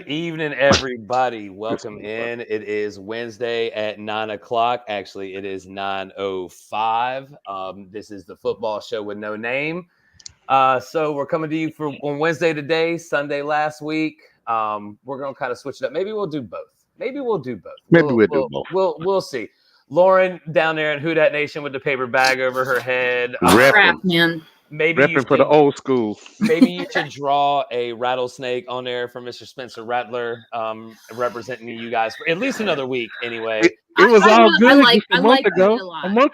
evening, everybody. Welcome in. It is Wednesday at 9 o'clock. Actually, it is 9:05. This is the football show with no name. So we're coming to you on Wednesday today, Sunday last week. We're gonna kind of switch it up. Maybe we'll do both. Maybe we'll do both. We'll see. Lauren down there in Who Dat Nation with the paper bag over her head. Repping. Maybe you for the old school. Maybe you should draw a rattlesnake on there for Mr. Spencer Rattler, representing you guys for at least another week. Anyway, it was all good. A month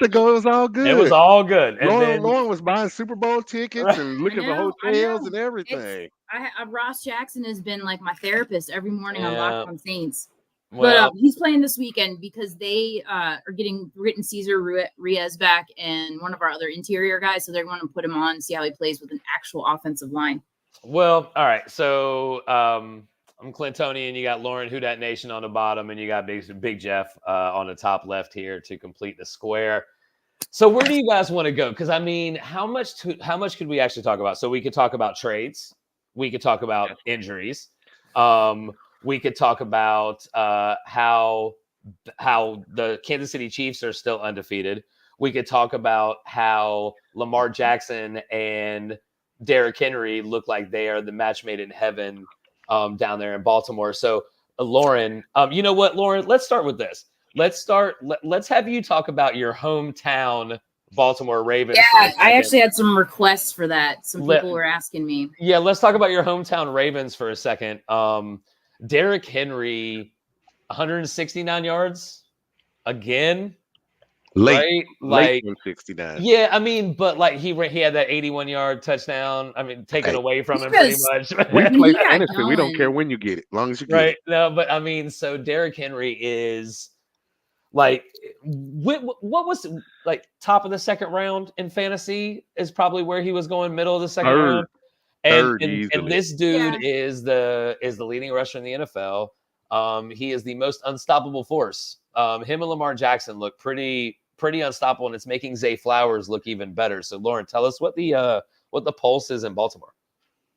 ago, it was all good. It was all good. And Lauren was buying Super Bowl tickets and looking for hotels and everything. Ross Jackson has been like my therapist every morning on Locked On Saints. Well, but he's playing this weekend because they are getting Britton Caesar Reyes back and one of our other interior guys. So they're going to put him on, see how he plays with an actual offensive line. Well, all right. So I'm Clintonian. You got Lauren Who Dat Nation on the bottom, and you got Big Jeff on the top left here to complete the square. So where do you guys want to go? Because I mean, how much could we actually talk about? So we could talk about trades. We could talk about injuries. We could talk about how the Kansas City Chiefs are still undefeated. We could talk about how Lamar Jackson and Derrick Henry look like they are the match made in heaven down there in Baltimore. So, Lauren, you know what, Lauren? Let's start with this. Let's have you talk about your hometown Baltimore Ravens. Yeah, I actually had some requests for that. Some people were asking me. Yeah, let's talk about your hometown Ravens for a second. Derrick Henry, 169 yards again. Late 169. Yeah, I mean, but like he had that 81-yard touchdown. I mean, taken away from him pretty much. We play fantasy. We don't care when you get it, as long as you get it. No, but I mean, so Derrick Henry is like, what was like top of the second round in fantasy is probably where he was going, middle of the second round. And this dude is the leading rusher in the NFL. He is the most unstoppable force. Him and Lamar Jackson look pretty unstoppable, and it's making Zay Flowers look even better. So, Lauren, tell us what the pulse is in Baltimore.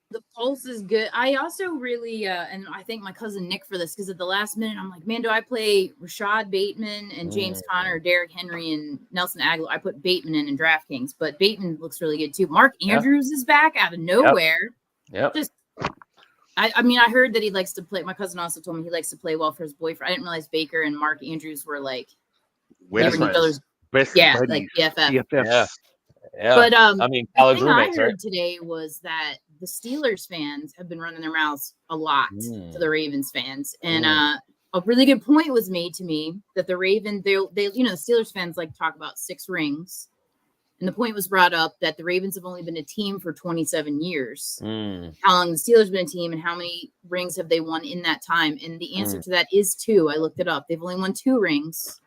The pulse is good. I also really, and I thank my cousin Nick for this, because at the last minute, I'm like, man, do I play Rashad Bateman and James Conner, Derrick Henry, and Nelson Aguilar? I put Bateman in DraftKings, but Bateman looks really good too. Mark Andrews is back out of nowhere. Yep. I mean, I heard that he likes to play. My cousin also told me he likes to play well for his boyfriend. I didn't realize Baker and Mark Andrews were like best like BFF. Yeah. But I mean, college the thing I roommates, heard right? today was that the Steelers fans have been running their mouths a lot to the Ravens fans, and a really good point was made to me that the Ravens, they the Steelers fans like to talk about 6 rings, and the point was brought up that the Ravens have only been a team for 27 years. How long the Steelers have been a team, and how many rings have they won in that time? And the answer to that is 2. I looked it up. They've only won 2 rings.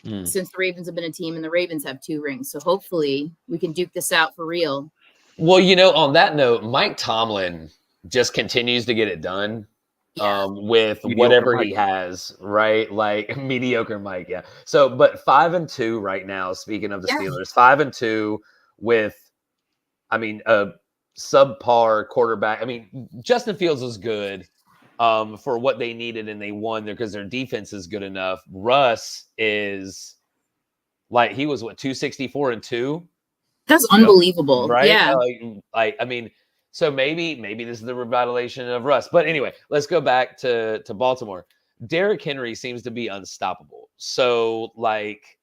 Since the Ravens have been a team, and the Ravens have 2 rings. So hopefully we can duke this out for real. Well, on that note, Mike Tomlin just continues to get it done with whatever he has, right? Like mediocre Mike, So, but 5-2 right now, speaking of the Steelers, 5-2 with, I mean, a subpar quarterback. I mean, Justin Fields was good for what they needed, and they won there because their defense is good enough. Russ is like, he was 264-2. That's unbelievable, right? Yeah. I mean, so maybe this is the revitalization of Russ. But anyway, let's go back to Baltimore. Derrick Henry seems to be unstoppable. So like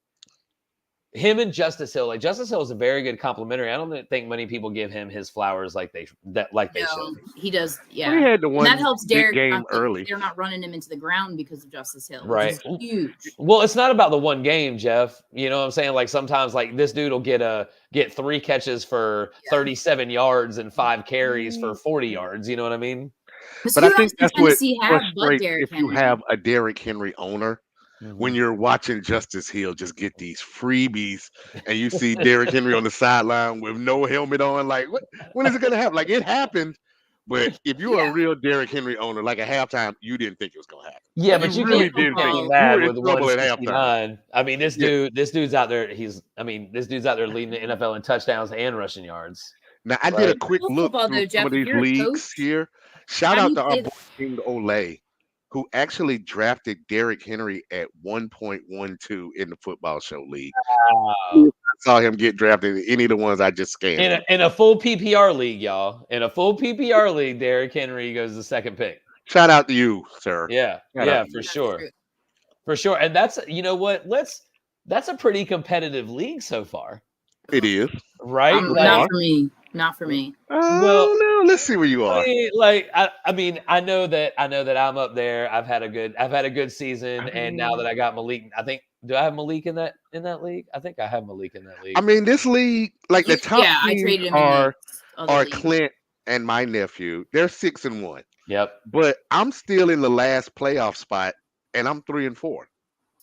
him and Justice Hill, Justice Hill is a very good complimentary. I don't think many people give him his flowers like they should. He does. Yeah, we had the one that helps Derrick game early. They're not running him into the ground because of Justice Hill, right? Which is huge. Well, it's not about the one game, Jeff. You know what I'm saying? Like sometimes, like this dude will get 3 catches for 37 yards and 5 carries for 40 yards. You know what I mean? But I think that's what frustrates if you have a Derrick Henry owner. When you're watching Justice Hill just get these freebies and you see Derrick Henry on the sideline with no helmet on, like, when is it going to happen? Like, it happened, but if you're a real Derrick Henry owner, like at halftime, you didn't think it was going to happen. Yeah, but you really didn't think mad with 169. I mean, this dude's out there. This dude's out there leading the NFL in touchdowns and rushing yards. Now, I did a quick look through some of these leagues here. Shout out to our boy King Olay, who actually drafted Derrick Henry at 1.12 in the football show league. Wow. I saw him get drafted in any of the ones I just scanned. In a full PPR league, y'all. In a full PPR league, Derrick Henry goes the second pick. Shout out to you, sir. Yeah, for sure. For sure. And that's, you know what? That's a pretty competitive league so far. It is. Right? Not for me. Well, no, let's see where you are. I know that I'm up there. I've had a good season, and now that I got Malik, I think, do I have Malik in that league? I think I have Malik in that league. I mean, this league, like the top teams are league. Clint and my nephew. They're 6-1. Yep. But I'm still in the last playoff spot, and I'm 3-4.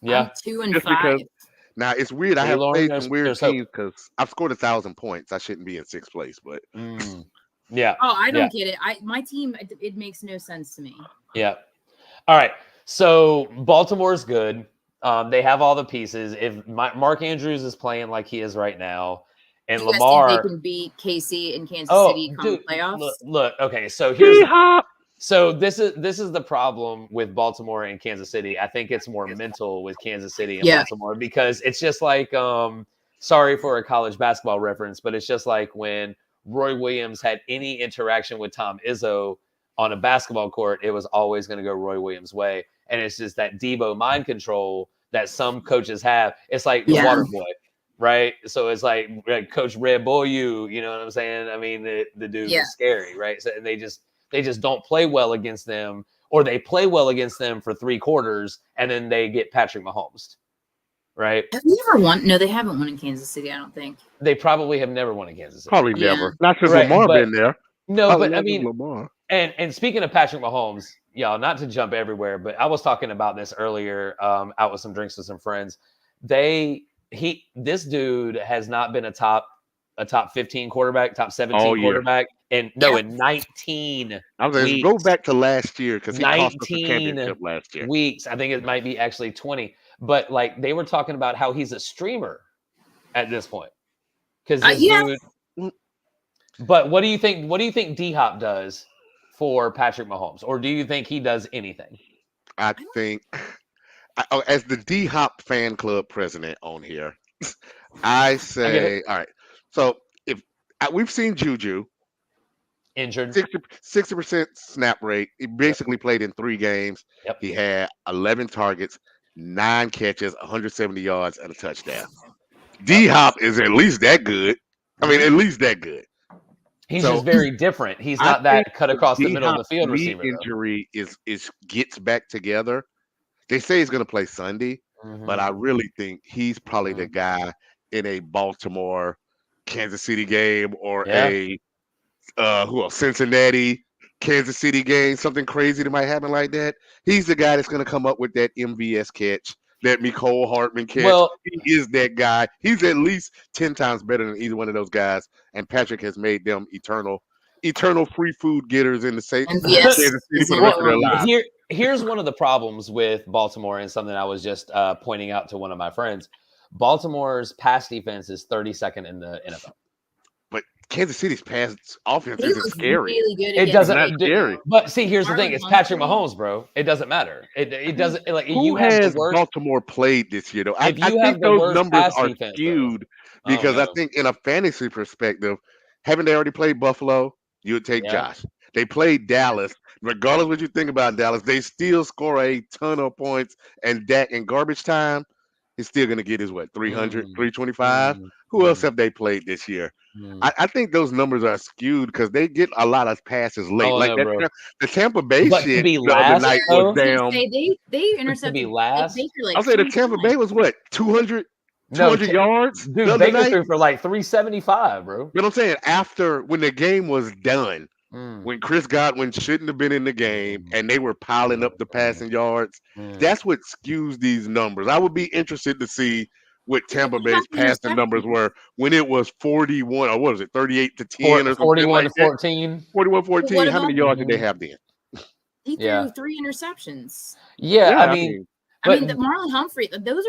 Yeah. I'm 2-5. Now it's weird. I have played some weird teams because I've scored 1,000 points. I shouldn't be in 6th place, but yeah. Oh, I don't get it. My team, it makes no sense to me. Yeah. All right. So Baltimore's good. They have all the pieces. If Mark Andrews is playing like he is right now, and Lamar, they can beat KC and Kansas City come playoffs. Look. Okay. So here's. So this is the problem with Baltimore and Kansas City. I think it's more mental with Kansas City and Baltimore because it's just like sorry for a college basketball reference, but it's just like when Roy Williams had any interaction with Tom Izzo on a basketball court, it was always going to go Roy Williams' way. And it's just that Debo mind control that some coaches have. It's like the water boy, right? So it's like Coach Red Bull, you know what I'm saying? I mean, the dude is scary, right? So, and they just don't play well against them, or they play well against them for 3 quarters, and then they get Patrick Mahomes, right? Have you ever won? No, they haven't won in Kansas City, I don't think. They probably have never won in Kansas City. Probably never. Not since Lamar been there. No, but I mean, Lamar. And speaking of Patrick Mahomes, y'all, not to jump everywhere, but I was talking about this earlier out with some drinks with some friends. This dude has not been a top 15 quarterback, top 17 quarterback. And in 19 I was weeks, go back to last year because he cost us the championship last year. Weeks. I think it might be actually 20. But like they were talking about how he's a streamer at this point. Because dude. But what do you think? What do you think D-Hop does for Patrick Mahomes, or do you think he does anything? I think, as the D-Hop fan club president on here, I say, all right. So if we've seen Juju injured, 60% snap rate. He basically played in 3 games. Yep. He had 11 targets, 9 catches, 170 yards, and a touchdown. D-Hop is at least that good. I mean, at least that good. He's just very different. He's not that cut across the middle of the field receiver. Injury is gets back together. They say he's going to play Sunday, but I really think he's probably the guy in a Baltimore, Kansas City game or a Cincinnati, Kansas City game, something crazy that might happen like that. He's the guy that's going to come up with that MVS catch, that Mecole Hardman catch. Well, he is that guy. He's at least 10 times better than either one of those guys. And Patrick has made them eternal free food getters in the Kansas City for the rest of their lives. Here's one of the problems with Baltimore, and something I was just pointing out to one of my friends. Baltimore's pass defense is 32nd in the NFL. But Kansas City's pass offense isn't scary. Really it doesn't. Not scary. But see, here's the thing: it's Patrick Mahomes, bro. It doesn't matter. It doesn't. Like who has Baltimore played this year? Though I think those numbers are skewed because I think in a fantasy perspective, haven't they already played Buffalo? You would take Josh. They played Dallas. Regardless what you think about Dallas, they still score a ton of points. And Dak in garbage time, he's still going to get his 300, 325. Who else have they played this year? I think those numbers are skewed because they get a lot of passes late. The Tampa Bay shit the other night was damn. They intercepted. Be last. I'll say the Tampa Bay was 200 yards. Dude, Baker threw for 375, bro. But I'm saying when the game was done, when Chris Godwin shouldn't have been in the game and they were piling up the passing yards, that's what skews these numbers. I would be interested to see what Tampa Bay's passing numbers were when it was 41, or what was it, 38-10 or something 41-14. 41-14. How many yards did they have then? He threw 3 interceptions. Yeah, I mean, the Marlon Humphrey, those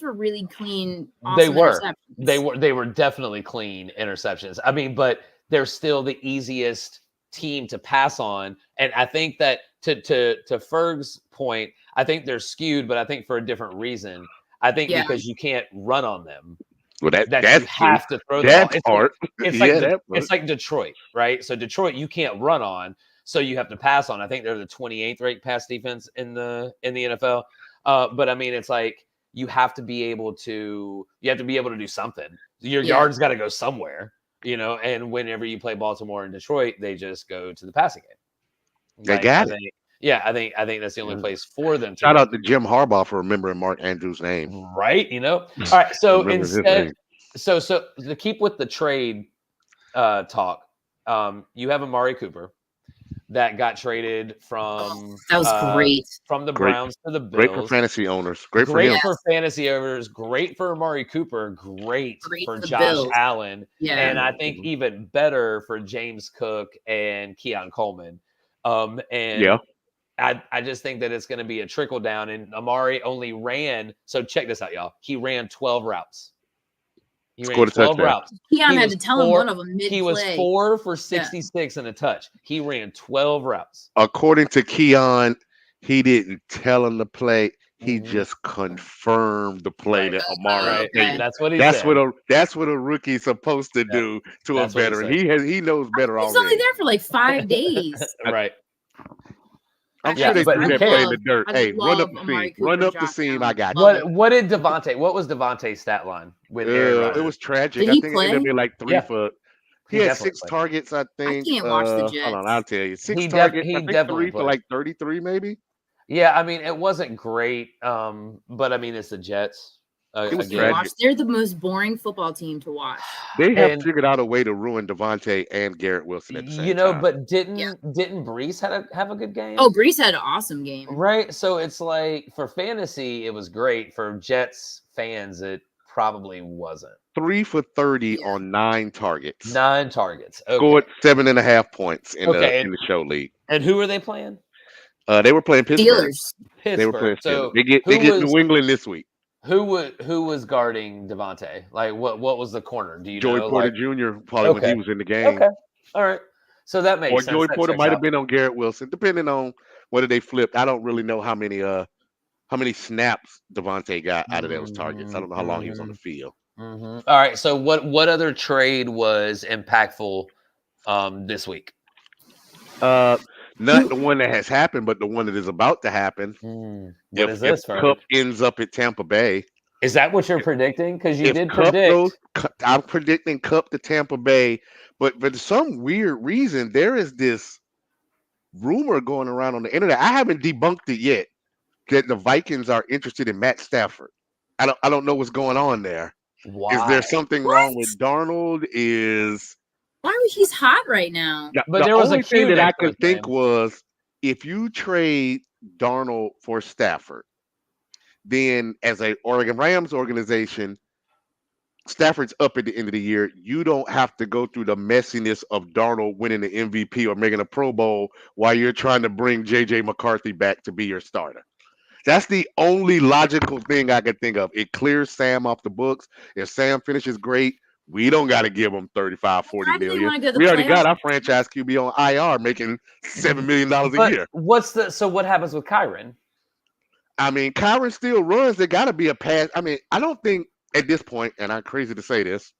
were really clean. Awesome they were definitely clean interceptions. I mean, but they're still the easiest team to pass on. And I think that to Ferg's point, I think they're skewed, but I think for a different reason. I think because you can't run on them. Well, That that's you have to throw the that ball. part. It's like Detroit, right? So Detroit, you can't run on, so you have to pass on. I think they're the 28th ranked pass defense in the NFL. But I mean, it's like you have to be able to do something. Your yards got to go somewhere, And whenever you play Baltimore and Detroit, they just go to the passing game. They got it. I think that's the only place for them. Shout out to Jim Harbaugh for remembering Mark Andrews' name. Right, All right, so instead, so to keep with the trade talk, you have Amari Cooper that got traded from that was great from the Browns to the Bills. Great for fantasy owners. Great for fantasy owners. Great for Amari Cooper. Great for Josh Bills. Allen. Yeah. And I think even better for James Cook and Keon Coleman. I just think that it's going to be a trickle down. And Amari only ran. So check this out, y'all. He ran 12 routes. He ran 12 routes. Keon had to tell him one of them mid-play. He was 4 for 66 and a touch. He ran 12 routes. According to Keon, he didn't tell him the play. He just confirmed the play that Amari. That's what he said. That's what a rookie's supposed to do to a veteran. He knows better already. He's only there for like 5 days. Right. I'm sure they threw that play in the dirt. Hey, run up the seam. Run up the seam. I got you. What did Devontae? What was Devontae's stat line with Aaron Rodgers? It was tragic. Did I he think play? it ended up being like 3 for. He had 6 targets, I think. I can't watch the Jets. Hold on, I'll tell you. 6 targets. I think 3 for like 33, maybe. Yeah, I mean, it wasn't great, but I mean, it's the Jets. It was tragic. They're the most boring football team to watch. They have figured out a way to ruin Devontae and Garrett Wilson at the same time. But didn't Brees have a good game? Oh, Brees had an awesome game. Right. So it's like for fantasy, it was great. For Jets fans, it probably wasn't. 3 for 30 on 9 targets. 9 targets. Okay. Scored 7.5 points in the show league. And who are they playing? They were playing Pittsburgh. Pittsburgh. They were playing Pittsburgh. They get New England this week. Who was guarding Devontae? Like what was the corner? Do you know? Joey Porter Jr. probably when he was in the game. Okay. All right. So that makes sense. Or Joey Porter might have been on Garrett Wilson, depending on whether they flipped. I don't really know how many snaps Devontae got out of those targets. I don't know how long he was on the field. All right. So what other trade was impactful this week? Not the one that has happened, but the one that is about to happen. What is this? If Cup ends up at Tampa Bay. Is that what you're predicting? Because you did predict. I'm predicting Cup to Tampa Bay, but for some weird reason, there is this rumor going around on the internet. I haven't debunked it yet that the Vikings are interested in Matt Stafford. I don't know what's going on there. Why? Is there something wrong with Darnold? He's hot right now. Yeah, but there was a thing that I could think was if you trade Darnold for Stafford, then as a Oregon Rams organization, Stafford's up at the end of the year. You don't have to go through the messiness of Darnold winning the MVP or making a Pro Bowl while you're trying to bring J.J. McCarthy back to be your starter. That's the only logical thing I could think of. It clears Sam off the books. If Sam finishes great, we don't got to give him $35, $40 million. We already got our franchise QB on IR making $7 million a year. So what happens with Kyron? I mean, Kyron still runs. There got to be a pass. I mean, I don't think at this point, and I'm crazy to say this,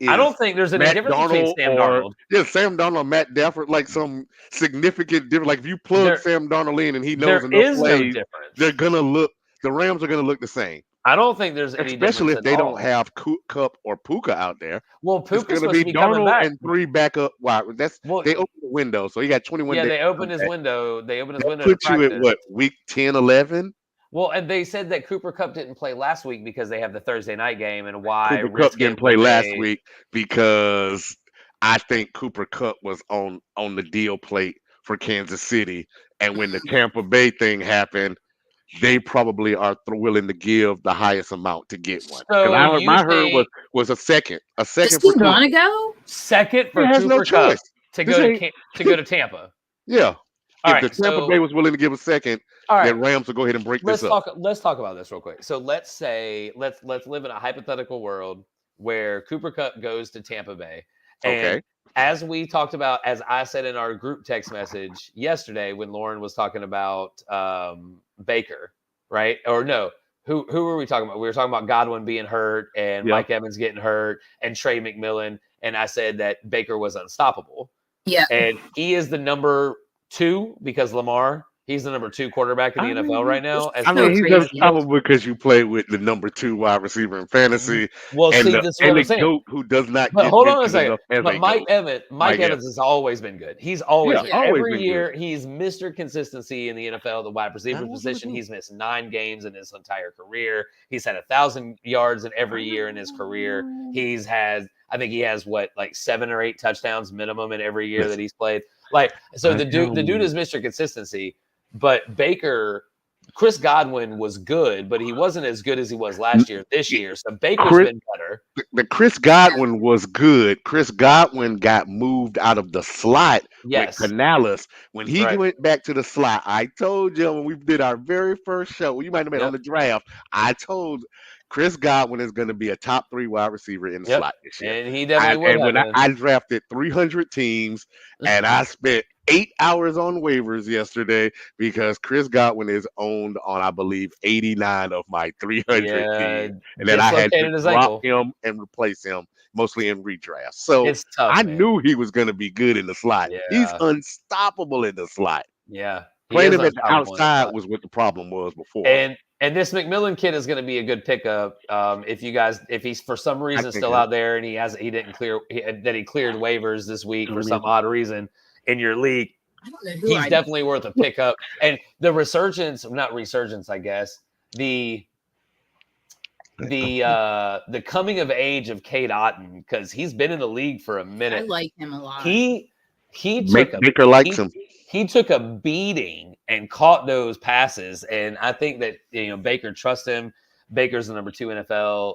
I don't think there's any difference between Sam Darnold. Yeah, Sam Darnold, Matt Stafford, like some significant difference. Like if you plug Sam Darnold in and he knows enough plays, they're gonna look. The Rams are gonna look the same. I don't think there's any difference, especially if they don't have Cup or Puka out there. Well, Puka's going to be Darnold and 3 backup. Wow, they opened the window, so he got 21 days. Yeah, they opened his window. They opened his window. Put you at what, week 10, 11? Well, and they said that Cooper Kupp didn't play last week because they have the Thursday night game, and why Cooper Kupp didn't play last week because I think Cooper Kupp was on the deal plate for Kansas City, and when the Tampa Bay thing happened, they probably are willing to give the highest amount to get one. So my heard was a second. Does he want to go? Second for Cooper Kupp to go to Tampa. Yeah. If the Tampa Bay was willing to give a second, then Rams will go ahead and break this up. Let's talk about this real quick. So let's say let's live in a hypothetical world where Cooper Kupp goes to Tampa Bay, And as we talked about, as I said in our group text message yesterday, when Lauren was talking about Baker, right? Or no, who were we talking about? We were talking about Godwin being hurt and Mike Evans getting hurt and Trey McMillan. And I said that Baker was unstoppable. Yeah. And he is the number 2 because Lamar. He's the number 2 quarterback in the NFL right now. He's unstoppable because you play with the number 2 wide receiver in fantasy. Well, see, this is what I'm saying. GOAT who does not but get hold on a second. But Mike Evans has always been good. He's always every year good. He's Mr. Consistency in the NFL, the wide receiver position. He's missed 9 games in his entire career. He's had 1,000 yards in every year in his career. I think he has 7 or 8 touchdowns minimum in every year that he's played. The dude is Mr. Consistency. But Chris Godwin was good, but he wasn't as good as he was last year. This year, so Baker's been better. The Chris Godwin was good. Chris Godwin got moved out of the slot with Canales. When he went back to the slot, I told you when we did our very first show, you might have been on the draft, I told Chris Godwin is going to be a top 3 wide receiver in the slot this year. And he definitely will. And I drafted 300 teams, and I spent 8 hours on waivers yesterday because Chris Godwin is owned on, I believe, 89 of my 300 teams. And then I had to drop him and replace him, mostly in redraft. So it's tough, I knew he was going to be good in the slot. Yeah. He's unstoppable in the slot. Yeah. Playing him at the outside was what the problem was before. And this McMillan kid is going to be a good pickup if he's for some reason still out there and he cleared waivers this week for some odd reason in your league. I don't know who he's definitely worth a pickup. And the I guess. The coming of age of Cade Otton, because he's been in the league for a minute. I like him a lot. Baker likes him. He took a beating and caught those passes, and I think that Baker trusts him. Baker's the number 2 NFL,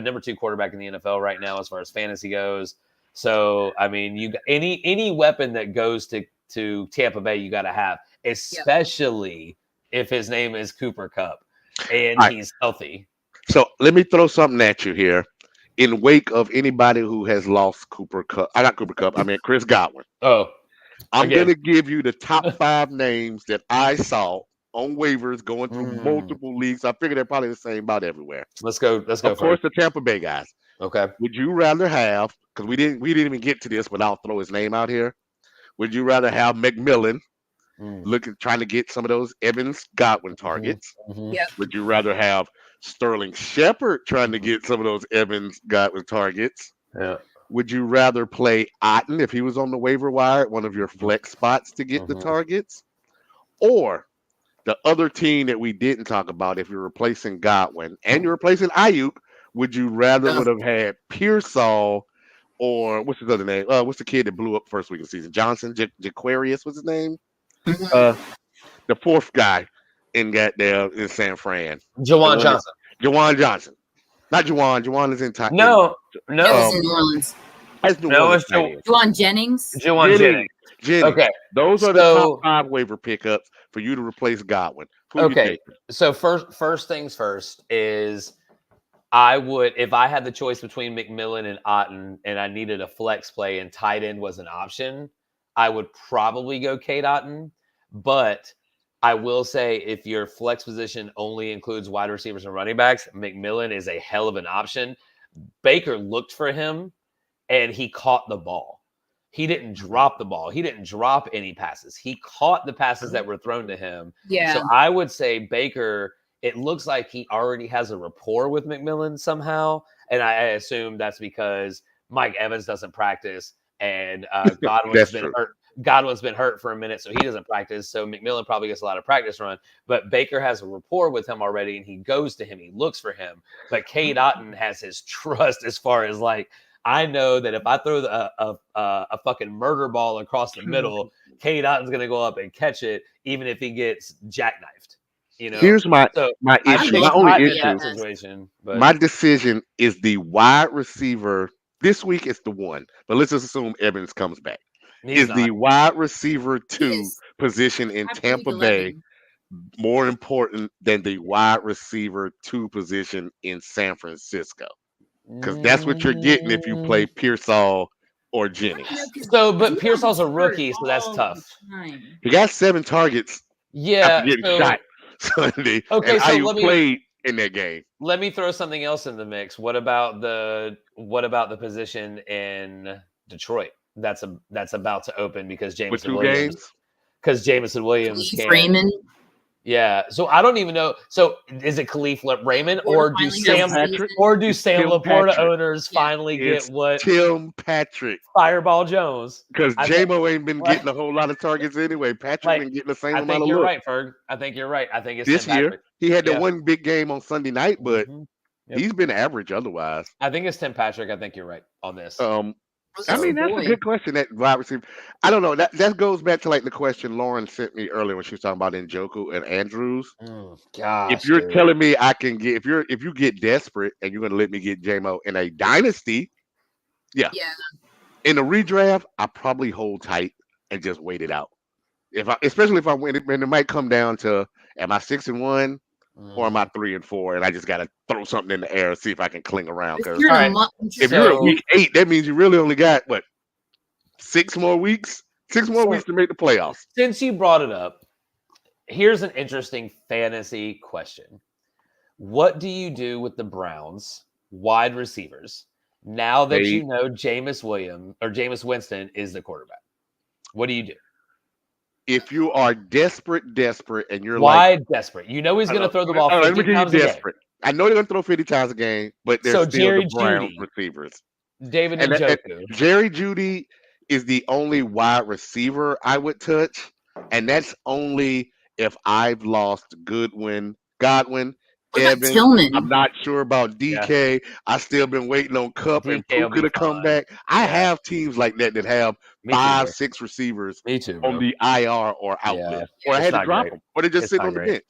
number 2 quarterback in the NFL right now as far as fantasy goes. So I mean, you any weapon that goes to Tampa Bay, you got to have, especially if his name is Cooper Kupp and he's healthy. So let me throw something at you here. In wake of anybody who has lost Cooper Kupp, I mean Chris Godwin. Oh. I'm going to give you the top 5 names that I saw on waivers going through multiple leagues. I figure they're probably the same about everywhere. Let's go. Of course, the Tampa Bay guys. Okay. Would you rather have, because we didn't even get to this, but I'll throw his name out here. Would you rather have McMillan trying to get some of those Evans Godwin targets? Yep. Would you rather have Sterling Shepard trying to get some of those Evans Godwin targets? Yeah. Would you rather play Otton if he was on the waiver wire at one of your flex spots to get the targets? Or the other team that we didn't talk about, if you're replacing Godwin and you're replacing Ayuk, would you rather would have had Pearsall or what's his other name? What's the kid that blew up first week of the season? Johnson, Jaquarius, what's his name? The 4th guy in San Fran. Jawan Johnson. Jawan Johnson. Not Juwan. Juwan is in time. No. It's in New Orleans. It's Juwan Jennings. Juwan Jennings. Okay. Those are the top 5 waiver pickups for you to replace Godwin. So first things first is I would, if I had the choice between McMillan and Otton and I needed a flex play and tight end was an option, I would probably go Cade Otton. But I will say if your flex position only includes wide receivers and running backs, McMillan is a hell of an option. Baker looked for him and he caught the ball. He didn't drop the ball. He didn't drop any passes. He caught the passes that were thrown to him. Yeah. So I would say Baker, it looks like he already has a rapport with McMillan somehow. And I assume that's because Mike Evans doesn't practice and Godwin's been hurt. Godwin's been hurt for a minute, so he doesn't practice. So McMillan probably gets a lot of practice run. But Baker has a rapport with him already, and he goes to him. He looks for him. But Cade Otton has his trust as far as I know that if I throw a fucking murder ball across the middle, Cade Otton's going to go up and catch it, even if he gets jackknifed. Here's my issue. My only issue. My decision is the wide receiver. This week it's the 1, but let's just assume Evans comes back. Is the wide receiver 2 position in Tampa Bay more important than the wide receiver 2 position in San Francisco? Because that's what you're getting if you play Pearsall or Jennings. But Pearsall's a rookie, so that's tough. He got 7 targets. After getting shot Sunday. Okay, and so played in that game. Let me throw something else in the mix. What about the position in Detroit? That's about to open because Jameson Williams. Because Jameson Williams can't. Raymond. Yeah, so I don't even know. So is it Khalif Raymond or do Sam Laporta owners finally get what Tim Patrick Fireball Jones? Because J-Mo ain't been getting a whole lot of targets anyway. Patrick been getting the same amount of I think you're right, Ferg. I think you're right. I think it's this year. He had the one big game on Sunday night, but he's been average otherwise. I think it's Tim Patrick. I think you're right on this. I mean, that's a good question. That wide receiver. I don't know. That goes back to like the question Lauren sent me earlier when she was talking about Njoku and Andrews. If you're telling me I can get, if you get desperate and you're going to let me get J-Mo in a dynasty, yeah. In a redraft, I probably hold tight and just wait it out. Especially if I win it, and it might come down to, am I 6-1? Or am I 3-4? And I just got to throw something in the air and see if I can cling around. Because if you're at week 8, that means you really only got, 6 more weeks? 6 more weeks to make the playoffs. Since you brought it up, here's an interesting fantasy question. What do you do with the Browns wide receivers now that you know Jameis Winston is the quarterback? What do you do? If you are desperate, and you're desperate? You know he's going to throw the ball 50 times a game. I know they're going to throw 50 times a game, but they're still the Browns receivers. David Njoku. Jerry Jeudy is the only wide receiver I would touch, and that's only if I've lost Godwin, Evans. Tillman? I'm not sure about DK. Yeah. I still been waiting on Cup and Puka to come back. I have teams like that have 5, 6 receivers on the IR or outlet. Or I had to drop them. Or they're just sitting on the bench.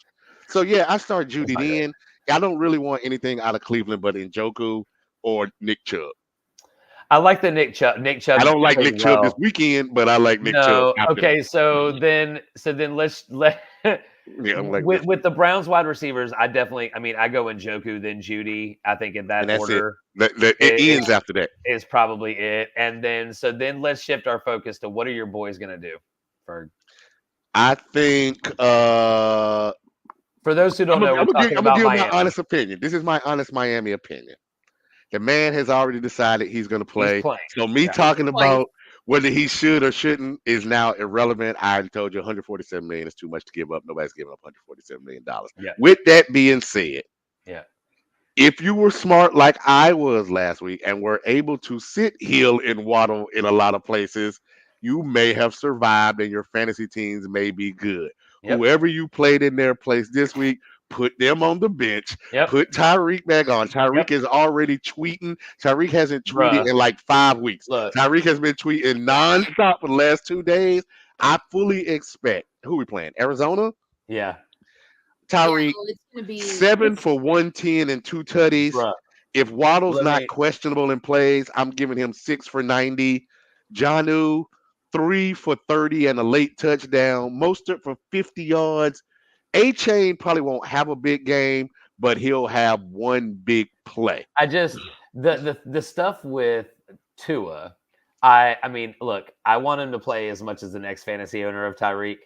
So, I start Jeudy then. I don't really want anything out of Cleveland but Njoku or Nick Chubb. I like the Nick Chubb. I don't like Nick Chubb this weekend, but I like Nick Chubb. Okay, so then let's with the Browns wide receivers, I go Njoku, then Jeudy. I think in that order. It ends after that. Is probably it. And then let's shift our focus to what are your boys gonna do, Ferg? I think for those who don't know, I'm gonna give my honest opinion. This is my honest Miami opinion. The man has already decided he's going to play. So me talking about whether he should or shouldn't is now irrelevant. I told you $147 million is too much to give up. Nobody's giving up $147 million. Yeah. With that being said, if you were smart like I was last week and were able to sit Hill and Waddle in a lot of places, you may have survived and your fantasy teams may be good. Yep. Whoever you played in their place this week, put them on the bench. Yep. Put Tyreek back on. Tyreek is already tweeting. Tyreek hasn't tweeted in like 5 weeks. Tyreek has been tweeting nonstop for the last 2 days. I fully expect. Who we playing? Arizona? Yeah. Tyreek, 7 for 110 and 2 tutties. Bruh. If Waddle's not questionable in plays, I'm giving him 6 for 90. Jonnu, 3 for 30 and a late touchdown. Mostert for 50 yards. A-Chain probably won't have a big game, but he'll have one big play. I just the stuff with Tua, I mean, look, I want him to play as much as the next fantasy owner of Tyreek.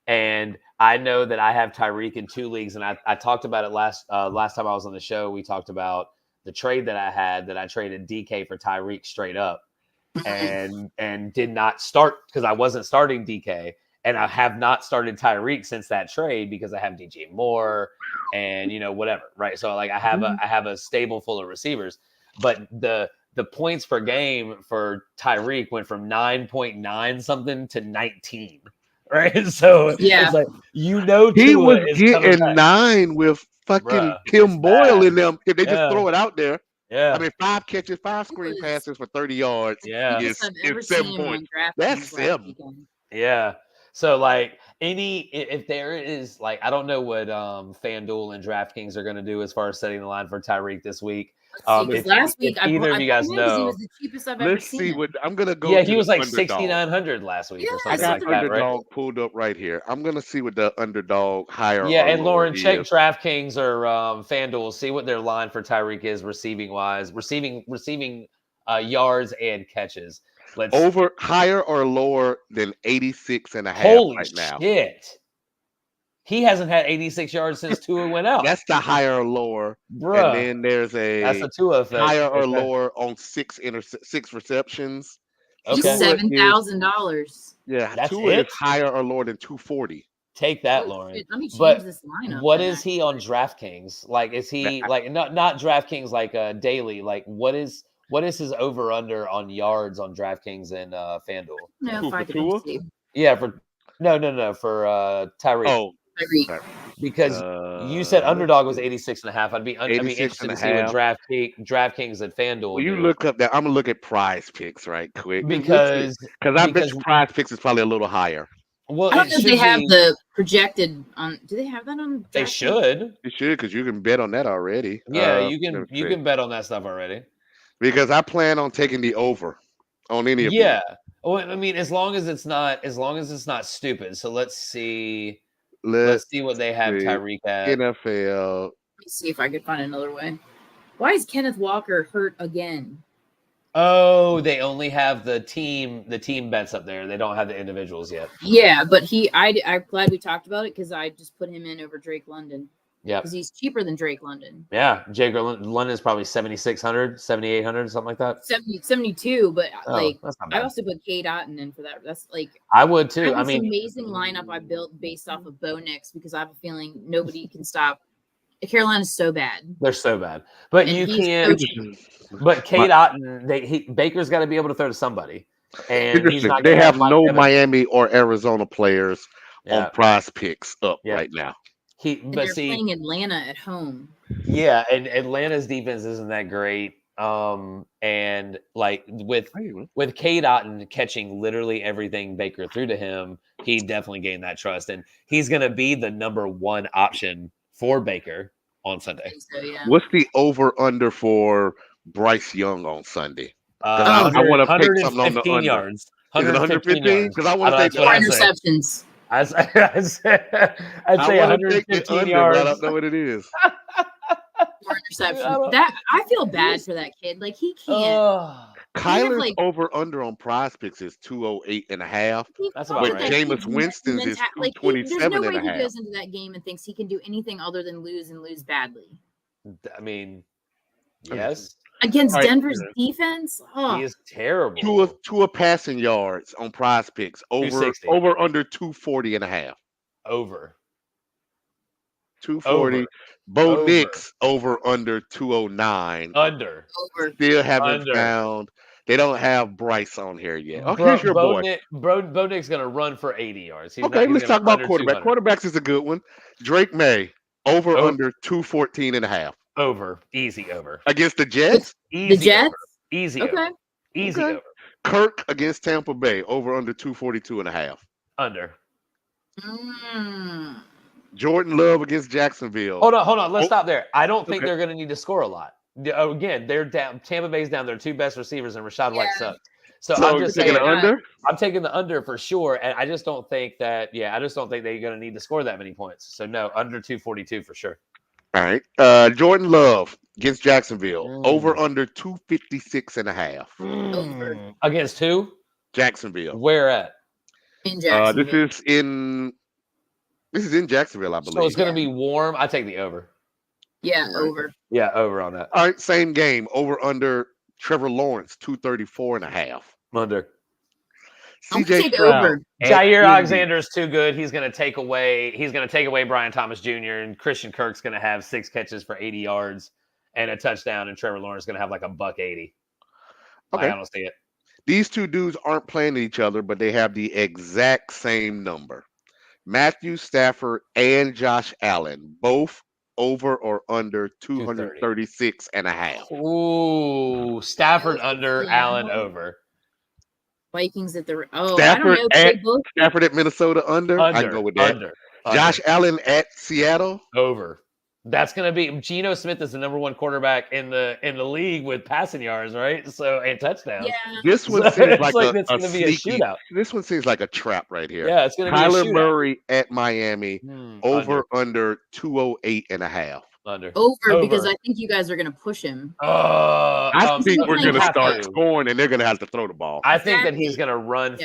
And I know that I have Tyreek in 2 leagues, and I talked about it last time I was on the show. We talked about the trade that I had, that I traded DK for Tyreek straight up and did not start because I wasn't starting DK. And I have not started Tyreek since that trade because I have DJ Moore and whatever, right? So like I have a stable full of receivers, but the points per game for Tyreek went from 9.9 something to 19, right? So it's like he was getting 9 with fucking Tim Boyle in them if they just throw it out there. Yeah, I mean 5 catches, 5 screen passes for 30 yards. Yeah, it's 7 points. That's 7. Yeah. So, like, if there is, like, I don't know what FanDuel and DraftKings are going to do as far as setting the line for Tyreek this week. Last week, either of you guys know, he was the cheapest I've ever seen. Let's see what I'm going to go. Yeah, he was like 6,900 last week or something like that, underdog pulled up right here. I'm going to see what the underdog higher. Yeah, and Lauren, check DraftKings or FanDuel, see what their line for Tyreek is receiving wise, receiving yards and catches. Let's over higher or lower than 86.5 holy right now. shit. He hasn't had 86 yards since Tua went out. That's the higher or lower. Bruh. And then there's That's a a Tua effect. higher or lower on 6 receptions. He's Okay. $7,000. Yeah, That's Tua it? is higher or lower than 240. Take that, Oh, Lauren. shit. Let me change But this lineup. what then, is he on DraftKings? Like, is he like not DraftKings like daily? Like, what is his over under on yards on DraftKings and FanDuel? No, Who, if I for could let me Tua? see. Yeah, for no for Tyreek. Oh, Tyreek. Because you said underdog was let's see. 86.5. I'd be interested to see 86.5. what DraftKings and FanDuel Well, you do. look up that. I'm gonna look at Prize Picks right quick because I bet you Prize Picks is probably a little higher. Well, I don't know if they have the projected on. Do they have that on? They should. You should, because you can bet on that already. Yeah, you can bet on that stuff already. Because I plan on taking the over on any of these. Yeah. Well, I mean, as long as it's not stupid. So let's see. Let's see what they have Tyreek at. NFL. Let me see if I could find another way. Why is Kenneth Walker hurt again? Oh, they only have the team bets up there. They don't have the individuals yet. Yeah, but I'm glad we talked about it because I just put him in over Drake London. Yeah. Because he's cheaper than Drake London. Yeah. Jake London is probably 7,600, 7,800, something like that. 72, but that's not bad. I also put Kate Otten in for that. That's like I would too. I mean, amazing lineup I built based off of Bo Nix because I have a feeling nobody can stop. Carolina's so bad. They're so bad. But And you he's can't. coaching. But Kate Otten, Baker's got to be able to throw to somebody. And he's not they gonna have no Evans. Miami or Arizona players on Prize Picks up right now. They're playing Atlanta at home. Yeah, and Atlanta's defense isn't that great. And like with Kate Otten catching literally everything Baker threw to him, he definitely gained that trust, and he's going to be the number one option for Baker on Sunday. So, yeah. What's the over under for Bryce Young on Sunday? I want to pick something on the under. Yards. Is it 115? Because I want to take 4 interceptions. I'd say 115 yards. I don't know what it is. 4 interceptions. That I feel bad for that kid. Like he can't. Kyler's over under on Prize Picks is 208.5. That's about right. Jameis Winston's is 227.5. There's no way he goes into that game and thinks he can do anything other than lose and lose badly. I mean, yes. Against Denver's defense, he is terrible. Two passing yards on Prize Picks over under 240.5. Over 240. Bo Nix over under 209. Under. Still haven't found. They don't have Bryce on here yet. Okay, here's your boy. Bo Nix gonna run for 80 yards. Let's talk about quarterback. Quarterbacks is a good one. Drake May over under 214.5. Over. Easy over. Against the Jets? The Jets? Over. Easy okay. over. Easy over. Kirk against Tampa Bay over under 242.5. Under. Jordan Love against Jacksonville. Hold on. Let's stop there. I don't think they're going to need to score a lot. Again, they're down. Tampa Bay's down. Their 2 best receivers, and Rashad White sucks. So I'm just saying under. I'm taking the under for sure, and I just don't think that. Yeah, I just don't think they're going to need to score that many points. So no, under 242 for sure. All right. Jordan Love against Jacksonville over under 256.5. Against who? Jacksonville. Where at? In Jacksonville. This is in Jacksonville, I believe. So it's going to be warm. I take the over. Yeah, over. Yeah, over on that. All right, same game. Over under Trevor Lawrence 234.5. Under. CJ Stroud. Jair Alexander's too good. He's going to take away Brian Thomas Jr. and Christian Kirk's going to have 6 catches for 80 yards and a touchdown, and Trevor Lawrence is going to have like $180. Okay. I don't see it. These two dudes aren't playing each other, but they have the exact same number. Matthew Stafford and Josh Allen, both over or under 236.5. Ooh, Stafford under, Allen over. Vikings at the Stafford at Minnesota under. I go with that. Under. Josh Allen at Seattle over. That's going to be Geno Smith is the number 1 quarterback in the league with passing yards, right? So and touchdowns. Yeah. This one seems like it's going to be a shootout. This one seems like a trap right here. Yeah, it's going to be Kyler Murray at Miami over under 208.5. Under. Over because I think you guys are going to push him. I think we're going to start to. scoring, and they're going to have to throw the ball. I think that he's going to run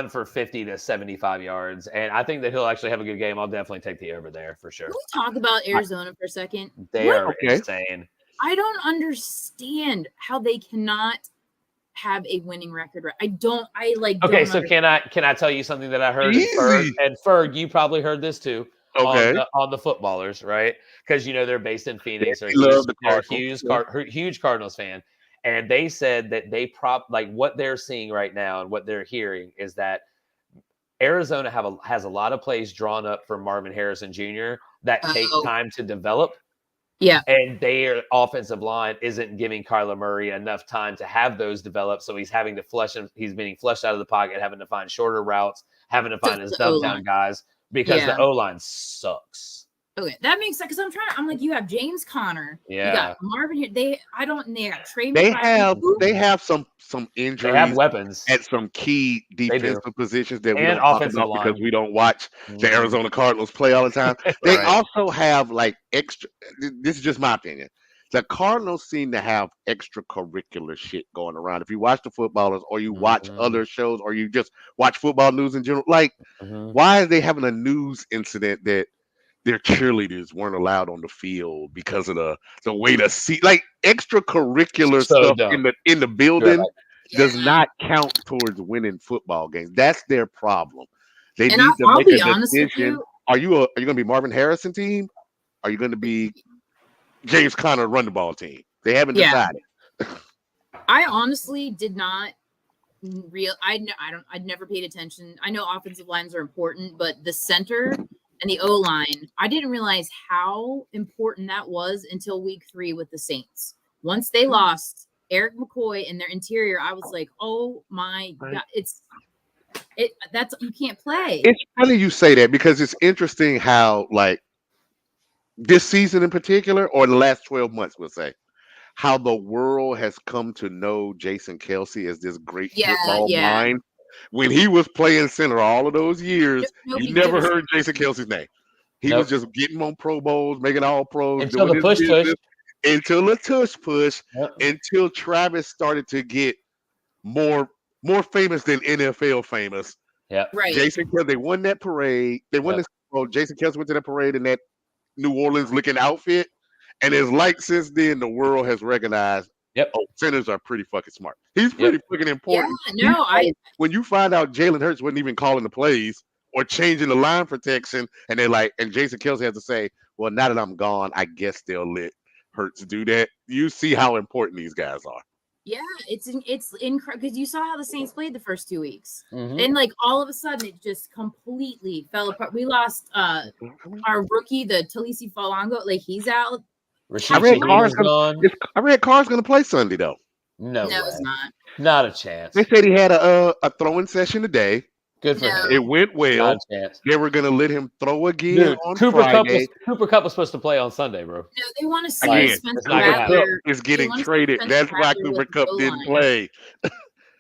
for 50 to 75 yards, and I think that he'll actually have a good game. I'll definitely take the over there for sure. Can we talk about Arizona for a second? They are insane. I don't understand how they cannot have a winning record. Okay, so can I tell you something that I heard? And Ferg, you probably heard this too. Okay. On the footballers, right? Because they're based in Phoenix. They're a huge Cardinals fan, and they said that what they're seeing right now and what they're hearing is that Arizona has a lot of plays drawn up for Marvin Harrison Jr. that take time to develop. Yeah, and their offensive line isn't giving Kyler Murray enough time to have those develop, so he's having to flush him. He's being flushed out of the pocket, having to find shorter routes, having to find his dumb down guys. Because the O-line sucks. Okay, that makes sense. Because I'm like, you have James Conner. Yeah. You got Marvin here. They got Trey. They have some injuries. They have weapons at some key defensive positions that we don't talk about because we don't watch the Arizona Cardinals play all the time. They also have extra. This is just my opinion. The Cardinals seem to have extracurricular shit going around. If you watch the footballers or you watch other shows or you just watch football news in general, why are they having a news incident that their cheerleaders weren't allowed on the field because of the way to see extracurricular stuff in the building does not count towards winning football games. That's their problem. They need to make a decision. Are you going to be Marvin Harrison team? Are you going to be James Conner run the ball team? They haven't decided. I honestly did not I'd never paid attention. I know offensive lines are important, but the center and the O-line, I didn't realize how important that was until week 3 with the Saints. Once they lost Eric McCoy and their interior, I was like, oh my God, that's you can't play. It's funny you say that because it's interesting how this season in particular, or the last 12 months, we'll say, how the world has come to know Jason Kelce as this great football mind. When he was playing center all of those years, you never heard Jason Kelce's name. He was just getting on Pro Bowls, making all pros. Until the push. Until the tush push. Until Travis started to get more famous than NFL famous. Yeah. Right. Jason Kelce, they won that parade. They won this. Oh, Jason Kelce went to that parade in that New Orleans looking outfit, and it's since then the world has recognized centers are pretty fucking smart. He's pretty fucking important. When you find out Jalen Hurts wasn't even calling the plays or changing the line protection, and and Jason Kelce has to say, well, now that I'm gone, I guess they'll let Hurts do that. You see how important these guys are. Yeah, it's incredible because you saw how the Saints played the first 2 weeks, and all of a sudden it just completely fell apart. We lost our rookie, the Talisi Falango, he's out. I read Carr's going to play Sunday though. No, it's not. Not a chance. They said he had a throwing session today. Good for him. It went well. Not a chance. They were going to let him throw again on Cooper Friday. Cooper Kupp was supposed to play on Sunday, bro. No, they want to see Spencer Rattler is getting traded. That's why Cooper Kupp didn't play.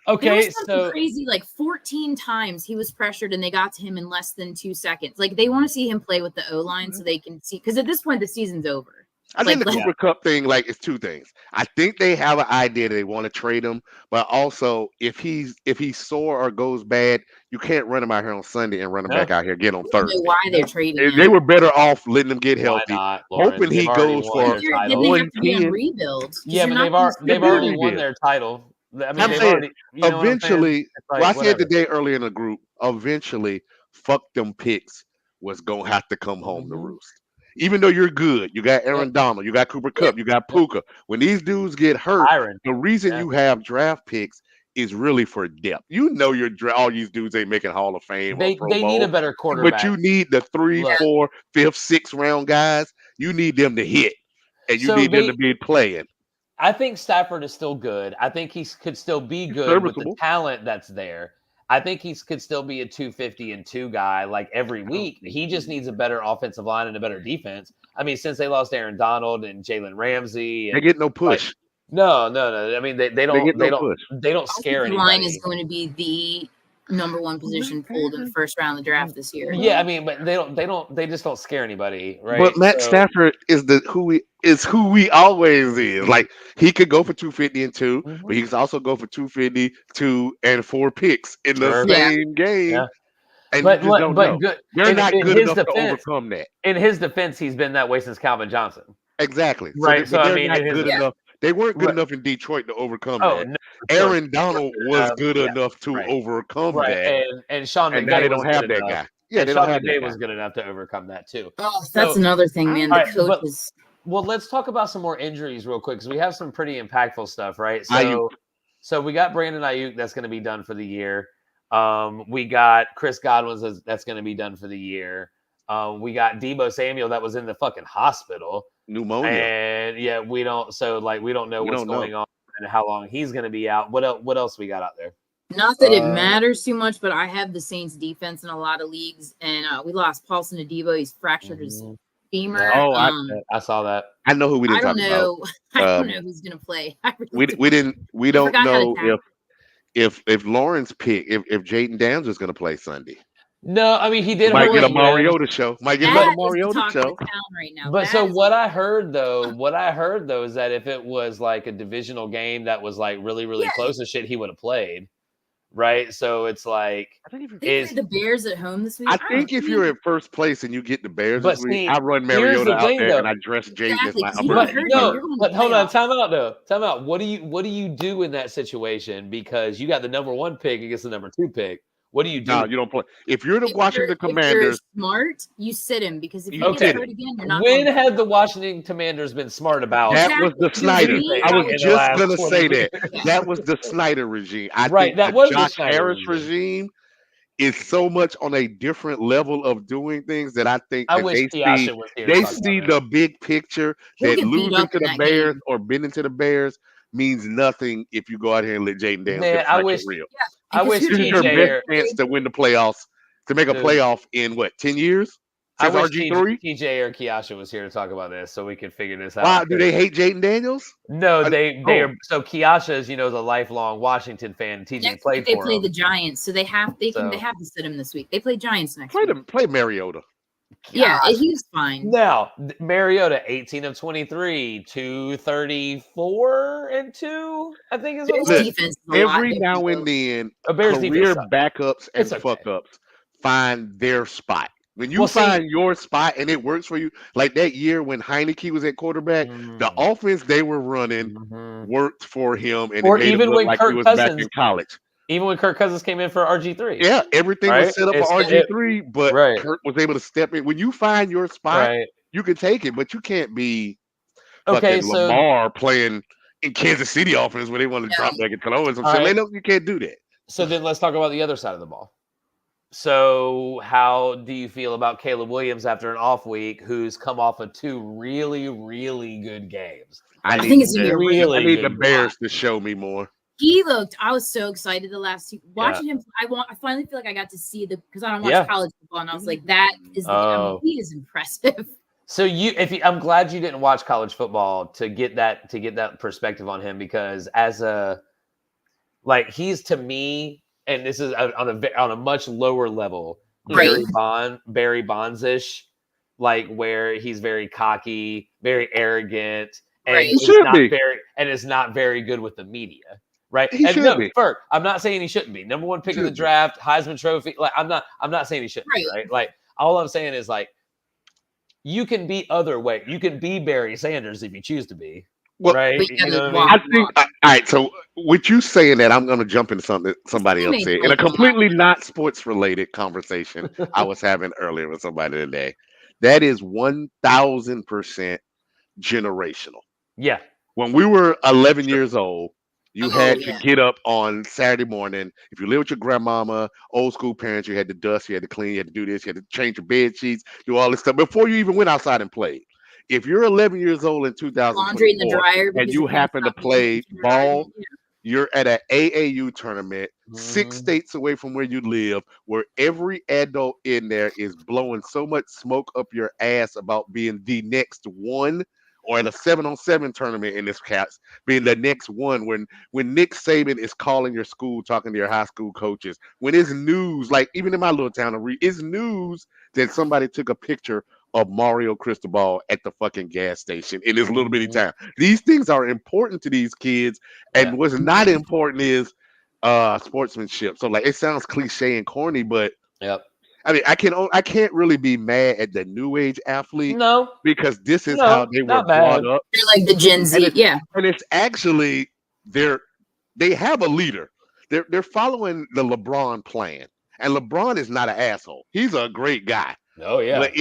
Okay, so crazy. 14 times he was pressured, and they got to him in less than 2 seconds. They want to see him play with the O-line so they can see. Because at this point, the season's over. I think the Cooper Kupp thing, it's two things. I think they have an idea that they want to trade him, but also if he's sore or goes bad, you can't run him out here on Sunday and run him back out here again on Thursday. Why they're trading him. They were better off letting him get healthy, hoping he goes for 110 rebuild. Yeah, but they've already won their title. I mean, eventually, I said today earlier in the group, eventually, fuck them picks was going to have to come home to roost. Even though you're good, you got Aaron Donald, you got Cooper Kupp, you got Puka. When these dudes get hurt, the reason you have draft picks is really for depth. All these dudes ain't making Hall of Fame. They need a better quarterback. But you need the 3, 4, 5th, 6th round guys. You need them to hit, and you need them to be playing. I think Stafford is still good. I think he could still be good with the talent that's there. I think he could still be a 250-2 guy every week. He just needs a better offensive line and a better defense. I mean, since they lost Aaron Donald and Jalen Ramsey, they get no push. No. I mean, they don't scare anybody. The line is going to be the number one position pulled in the first round of the draft this year. Yeah, I mean, but they just don't scare anybody, right? But Matt Stafford is who we always is. Like he could go for 250 and 2, but he can also go for 250, 2, and 4 picks in the same game. Yeah. And you just don't know. They're not good enough to overcome that. In his defense, he's been that way since Calvin Johnson. Exactly. Right. So they're not good enough. They weren't good enough in Detroit to overcome that. No, Aaron Donald was good enough to overcome that. And Sean McVay now they don't have that guy. Yeah, they don't have that guy. Was good enough to overcome that too. Oh, that's another thing, man. The coaches. Well, let's talk about some more injuries real quick because we have some pretty impactful stuff, right? So we got Brandon Ayuk that's going to be done for the year. We got Chris Godwin that's going to be done for the year. We got Deebo Samuel that was in the fucking hospital. Pneumonia. And we don't know what's going on and how long he's going to be out. What else we got out there? Not that it matters too much, but I have the Saints defense in a lot of leagues, and we lost Paulson Adebo. He's fractured his femur. Oh, I saw that. I know who we didn't talk about. I don't know who's going to play. We don't know if Lawrence pick if Jaden Downs is going to play Sunday. No, I mean he did. Might get a Mariota show. Right now. But so what I heard though is that if it was like a divisional game that was like really, really close to shit, he would have played. Right. So it's like the Bears at home this week. I think if you're in first place and you get the Bears this week, I run Mariota out there and I dress Jaden as my but hold on, time out. What do you do in that situation? Because you got the number 1 pick against the number 2 pick. What do you do? No, you don't play. If you're the Washington Commanders, if you're smart, you sit him because if you get hurt again, you're not. When have the Washington Commanders been smart about that? Was the Snyder? I was just gonna say that. That was the Snyder regime. I think that was the Josh Harris regime is so much on a different level of doing things that I think that they see the big picture that losing to the Bears or bending to the Bears means nothing if you go out here and let Jaden Daniels get real. I wish this is your best chance to win the playoffs, to make a playoff in 10 years? I wish TJ or Kiasha was here to talk about this so we could figure this out. Wow, do they hate Jaden Daniels? No, they are. So Kiasha is, is a lifelong Washington fan. TJ played for him. They play the Giants, so they have to sit him this week. They play Giants next week. Play Mariota. Yeah, he's fine. Now, Mariota, 18 of 23, 234 and 2, I think is what defense. Every now and then, career backups and fuck-ups find their spot. When you find your spot and it works for you, like that year when Heineke was at quarterback, the offense they were running worked for him, and it made him look like he was back in college. Even when Kirk Cousins came in for RG3. Yeah, everything was set up for RG3, but Kirk was able to step in. When you find your spot, you can take it, but you can't be Lamar playing in Kansas City offense where they want to drop back and throw and some shit. You can't do that. So then let's talk about the other side of the ball. So how do you feel about Caleb Williams after an off week who's come off of 2 really, really good games? I think it's going to be really I need the Bears to show me more. I was so excited the last 2 watching him. I finally feel like I got to see because I don't watch college football, and I was like, that is he is impressive. So I'm glad you didn't watch college football to get that perspective on him, because he's to me, and this is on a much lower level, Barry Bonds-ish, where he's very cocky, very arrogant, and is not very good with the media. Right. I'm not saying he shouldn't be. Number 1 pick in the draft, Heisman Trophy. I'm not saying he shouldn't be, right? All I'm saying is you can be other way. You can be Barry Sanders if you choose to be. Well, right. I think all right. So with you saying that, I'm gonna jump into something that somebody else said in a completely not sports related conversation I was having earlier with somebody today. That is 1,000% generational. Yeah. When we were 11 years old, you had to get up on Saturday morning. If you live with your grandmama, old school parents, you had to dust, you had to clean, you had to do this, you had to change your bed sheets, do all this stuff before you even went outside and played. If you're 11 years old in 2024 laundry in the dryer and you happen to play ball, you're at an AAU tournament 6 states away from where you live, where every adult in there is blowing so much smoke up your ass about being the next one or at a 7-on-7 tournament in this case being the next one when Nick Saban is calling your school, talking to your high school coaches, when it's news, like even in my little town, it's news that somebody took a picture of Mario Cristobal at the fucking gas station in this little bitty town. These things are important to these kids, and what's not important is sportsmanship. So like it sounds cliche and corny, but I mean, I can't really be mad at the new age athlete, because this is how they were brought up. They're like the Gen Z, and it's actually they have a leader. They're following the LeBron plan, and LeBron is not an asshole. He's a great guy. Oh yeah, but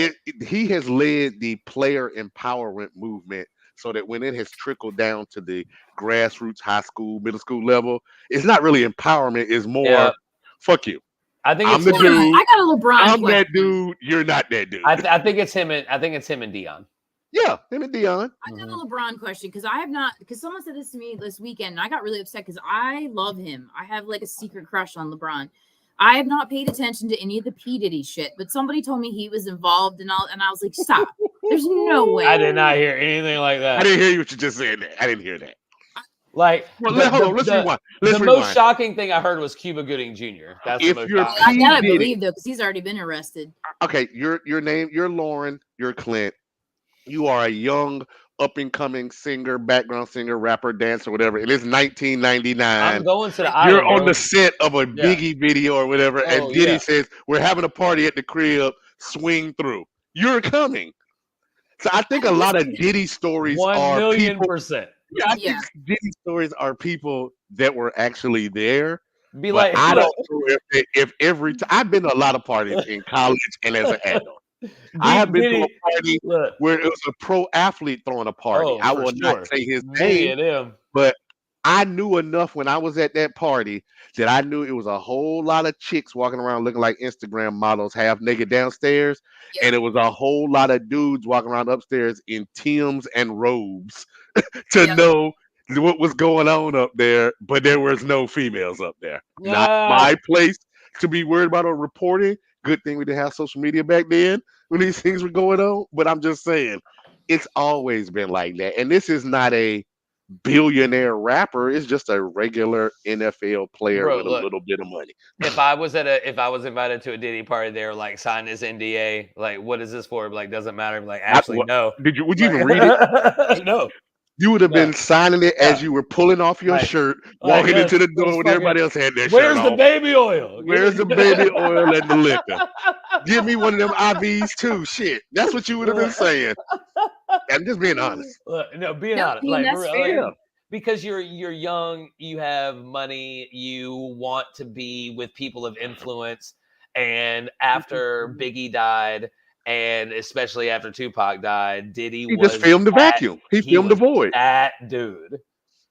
he has led the player empowerment movement, so that when it has trickled down to the grassroots high school, middle school level, it's not really empowerment. It's more fuck you. I think I'm the dude. I got a LeBron. I'm that dude. You're not that dude. I think it's him. I think it's him and Dion. Yeah, him and Dion. I got a LeBron question because I have not. Because someone said this to me this weekend, and I got really upset because I love him. I have like a secret crush on LeBron. I have not paid attention to any of the P. Diddy shit, but somebody told me he was involved and all, and I was like, stop. There's no way. I did not hear anything like that. I didn't hear what you just said there. I didn't hear that. Like, hold on, let's rewind. The most shocking thing I heard was Cuba Gooding Jr. That's the most shocking. I believe though, because he's already been arrested. Okay, your name, you're Lauren, you're Clint. You are a young, up-and-coming singer, background singer, rapper, dancer, whatever. It is 1999. I'm going to the island. You're on the set of a Biggie video or whatever, and Diddy says, we're having a party at the crib, swing through. You're coming. So I think a lot of Diddy stories are 1,000,000%. Yeah, I think Diddy stories are people that were actually there. Be like, I don't know if every time I've been to a lot of parties in college and as an adult. I have been to a party where it was a pro athlete throwing a party. I will not say his name, but I knew enough when I was at that party that I knew it was a whole lot of chicks walking around looking like Instagram models, half naked downstairs, and it was a whole lot of dudes walking around upstairs in Timbs and robes to know what was going on up there, but there was no females up there. Not my place to be worried about or reporting. Good thing we didn't have social media back then when these things were going on, but I'm just saying, it's always been like that. And this is not a billionaire rapper, is just a regular NFL player with a little bit of money. If I was invited to a Diddy party, they were like, sign this NDA. Like, what is this for? Like, doesn't matter. Like, actually, no. Would you even read it? No. You would have been signing it as you were pulling off your shirt, walking into the door when everybody else had their shirt Where's the off. baby oil? Where's the baby oil and the liquor? Give me one of them IVs too. Shit. That's what you would have been saying. I'm just being honest. Being honest. Like, because you're young, you have money, you want to be with people of influence. And after Biggie died, and especially after Tupac died, Diddy just filmed the vacuum. He filmed the void. That dude.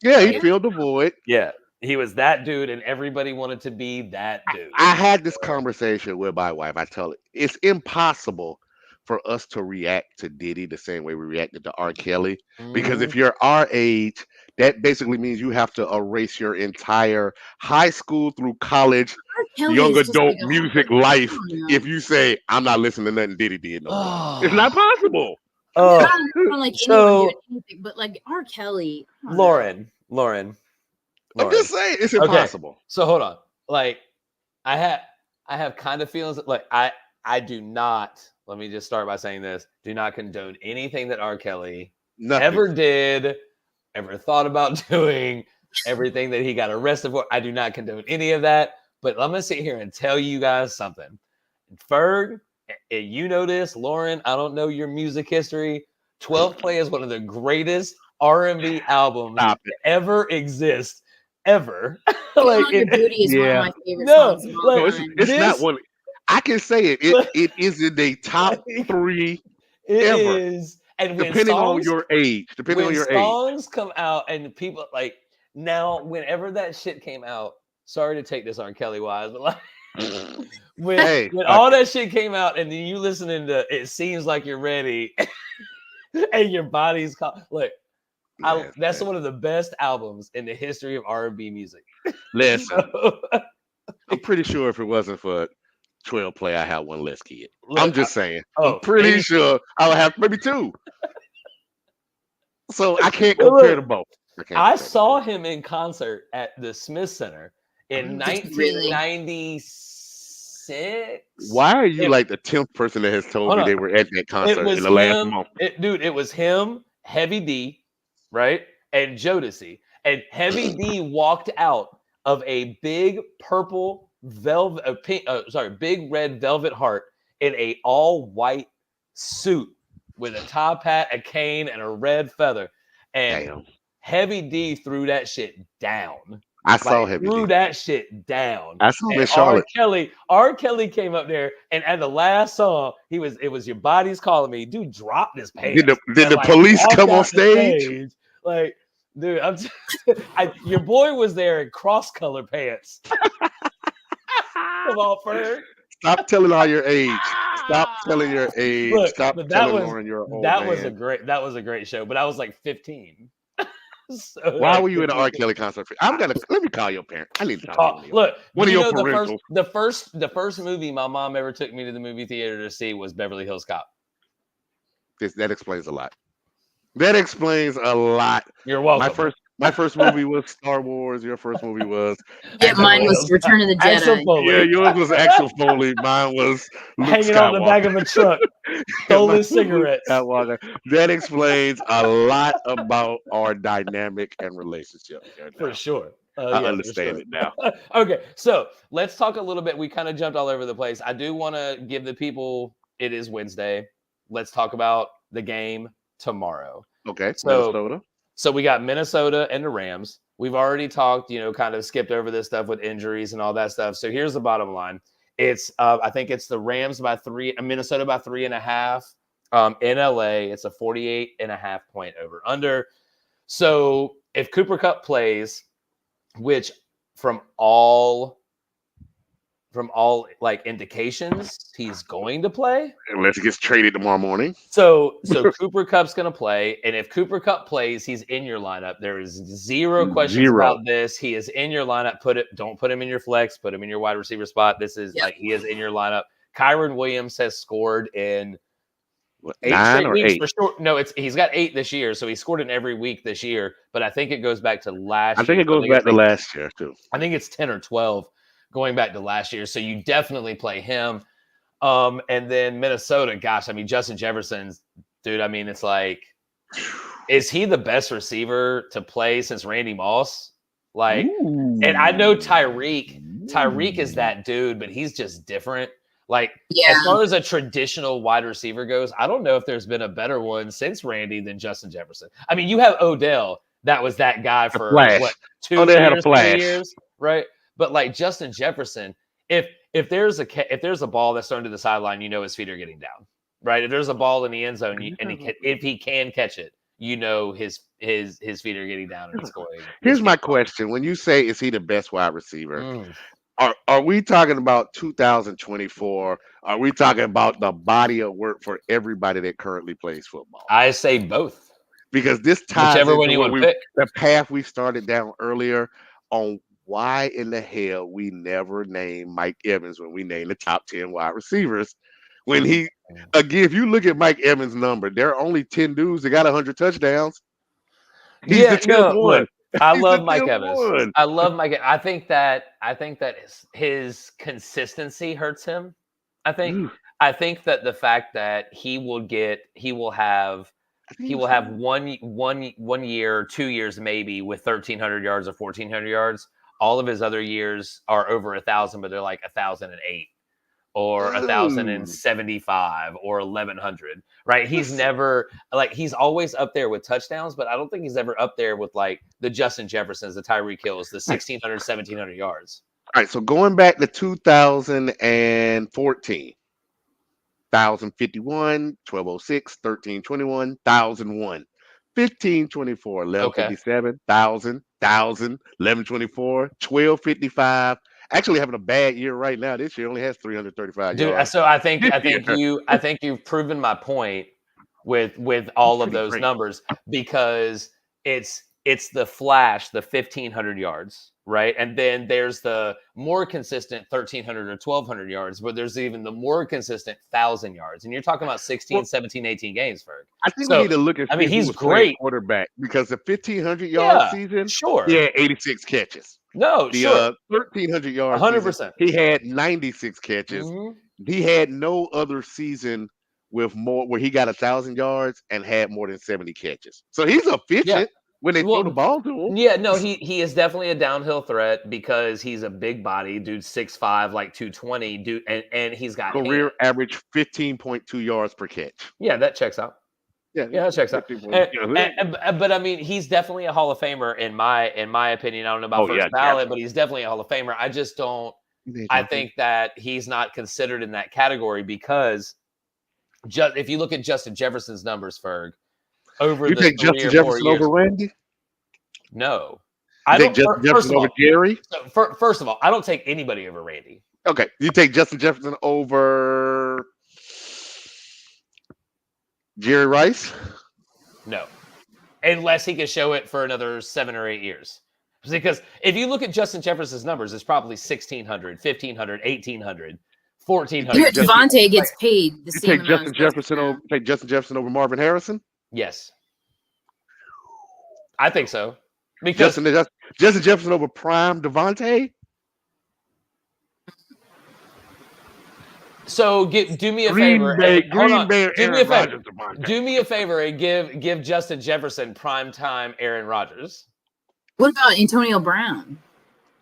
Yeah, he filled the void. Yeah, he was that dude, and everybody wanted to be that dude. I had this conversation with my wife. I tell her it's impossible for us to react to Diddy the same way we reacted to R. Kelly, because if you're our age, that basically means you have to erase your entire high school through college, young adult music life. If you say, I'm not listening to nothing Diddy did no more. It's not possible. I don't like anyone doing anything, but like R. Kelly. Lauren. I'm just saying, it's impossible. Okay. So hold on. Like, I have kind of feelings that, like, I do not, let me just start by saying this, do not condone anything that R. Kelly ever did, ever thought about doing, everything that he got arrested for. I do not condone any of that. But I'm going to sit here and tell you guys something. Ferg, you know this. Lauren, I don't know your music history. 12 Play is one of the greatest R&B albums to ever exist. Ever. Like, Booty is one of my favorite songs. It's not one. I can say it. It is in the top 3 ever. It is. And depending on your age. Songs come out and people like now, whenever that shit came out, sorry to take this on Kelly wise, but like when all that shit came out and then you listening to It Seems Like You're Ready and your body's like that's one of the best albums in the history of R&B music. Listen, I'm pretty sure if it wasn't for 12 Play, I had one less kid. I'm just saying. I'm pretty sure I would have maybe 2. So I can't compare them both. I saw him in concert at the Smith Center in 1996. Why are you like the 10th person that has told me they were at that concert in the last month? It was him, Heavy D, right? And Jodeci. And Heavy D walked out of a big purple big red velvet heart in a all white suit with a top hat, a cane, and a red feather. And Heavy D threw that shit down. I saw Heavy D. Threw that shit down. I saw him in Charlotte. R. Kelly came up there, and at the last song, it was Your Body's Calling Me. Dude dropped his pants. Did the police come on stage? Like, dude, your boy was there in cross-color pants. Come on, Ferg. Stop telling all your age. Stop telling your age. Look, Stop telling Lauren you're old. That was a great show, but I was like 15. So why were you at an R. Kelly concert? Let me call your parent. I need to talk to you. Look, one of your parentals. The first movie my mom ever took me to the movie theater to see was Beverly Hills Cop. That explains a lot. That explains a lot. You're welcome. My first movie was Star Wars. Your first movie was mine was Return of the Jedi. Yeah, yours was Axel Foley. Mine was Luke hanging Skywalker. on the back of a truck, stolen cigarettes. That explains a lot about our dynamic and relationship. For sure. I understand it now. Okay, so let's talk a little bit. We kind of jumped all over the place. I do want to give the people. It is Wednesday. Let's talk about the game tomorrow. Okay, Minnesota. So we got Minnesota and the Rams. We've already talked, kind of skipped over this stuff with injuries and all that stuff. So here's the bottom line. It's I think it's the Rams by 3, Minnesota by 3.5. In LA, it's a 48.5 point over under. So if Cooper Kupp plays, which from all like indications, he's going to play. Unless he gets traded tomorrow morning. So Cooper Kupp's going to play. And if Cooper Kupp plays, he's in your lineup. There is zero questions about this. He is in your lineup. Don't put him in your flex. Put him in your wide receiver spot. This is he is in your lineup. Kyron Williams has scored in 9 or 8 for sure. No, he's got 8 this year. So he scored in every week this year. But I think it goes back to last year. I think it goes back to last year too. I think it's 10 or 12. Going back to last year. So you definitely play him. And then Minnesota, gosh, I mean, Justin Jefferson's, dude, I mean, it's like, is he the best receiver to play since Randy Moss? Like, and I know Tyreek is that dude, but he's just different. Like, as far as a traditional wide receiver goes, I don't know if there's been a better one since Randy than Justin Jefferson. I mean, you have Odell. That was that guy for what, 2 years, had a flash. 3 years, right? But like Justin Jefferson, if there's a ball that's thrown to the sideline, his feet are getting down, right? If there's a ball in the end zone if he can catch it, his feet are getting down and it's going. Here's my question: when you say is he the best wide receiver, are we talking about 2024? Are we talking about the body of work for everybody that currently plays football? I say both, because this ties whichever one you want to pick. The path we started down earlier on. Why in the hell we never name Mike Evans when we name the top 10 wide receivers? When if you look at Mike Evans' number, there are only 10 dudes that got 100 touchdowns. He's the 10th one. I love Mike Evans. I love Mike. I think that his consistency hurts him. I think that the fact that he will have 1 year, 2 years maybe with 1,300 yards or 1,400 yards. All of his other years are over 1,000, but they're like 1,008 or 1,075 or 1,100, right? He's never he's always up there with touchdowns, but I don't think he's ever up there with like the Justin Jeffersons, the Tyreek Hills, the 1,600, 1,700 yards. All right, so going back to 2014, 1,051, 1,206, 1,321, 1,001. 1524, 1157, 1,000, 1124, 1255. Actually having a bad year right now. This year only has 335 yards. Dude, so I think you've proven my point with all of those numbers, because it's it's the flash, the 1,500 yards, right? And then there's the more consistent 1,300 or 1,200 yards, but there's even the more consistent 1,000 yards. And you're talking about 16, 17, 18 games, Ferg. I think we need to look at he's great quarterback, because the 1,500 yard season, sure, he had 86 catches. No, the 1,300 yards, 100%. He had 96 catches. He had no other season with more where he got 1,000 yards and had more than 70 catches. So he's efficient when they throw the ball to him. Yeah, no, he is definitely a downhill threat because he's a big body dude, 6'5", like 220 dude, and he's got career average 15.2 yards per catch. Yeah, that checks out. Yeah, that checks out. But I mean, he's definitely a Hall of Famer in my opinion. I don't know about first ballot, but he's definitely a Hall of Famer. I just don't. I think that he's not considered in that category because if you look at Justin Jefferson's numbers, Ferg, over the take Justin Jefferson over Randy? No, I don't. Justin Jefferson over Jerry? First of all, I don't take anybody over Randy. Okay, you take Justin Jefferson over Jerry Rice? No, unless he can show it for another 7 or 8 years. Because if you look at Justin Jefferson's numbers, it's probably 1,600, 1,500, 1,800, 1,400. Devontae gets paid the same amount. Take Justin Jefferson over Marvin Harrison? Yes, I think so. Because Justin Jefferson over prime Devontae? So do me a favor. Do me a favor and give Justin Jefferson primetime Aaron Rodgers. What about Antonio Brown?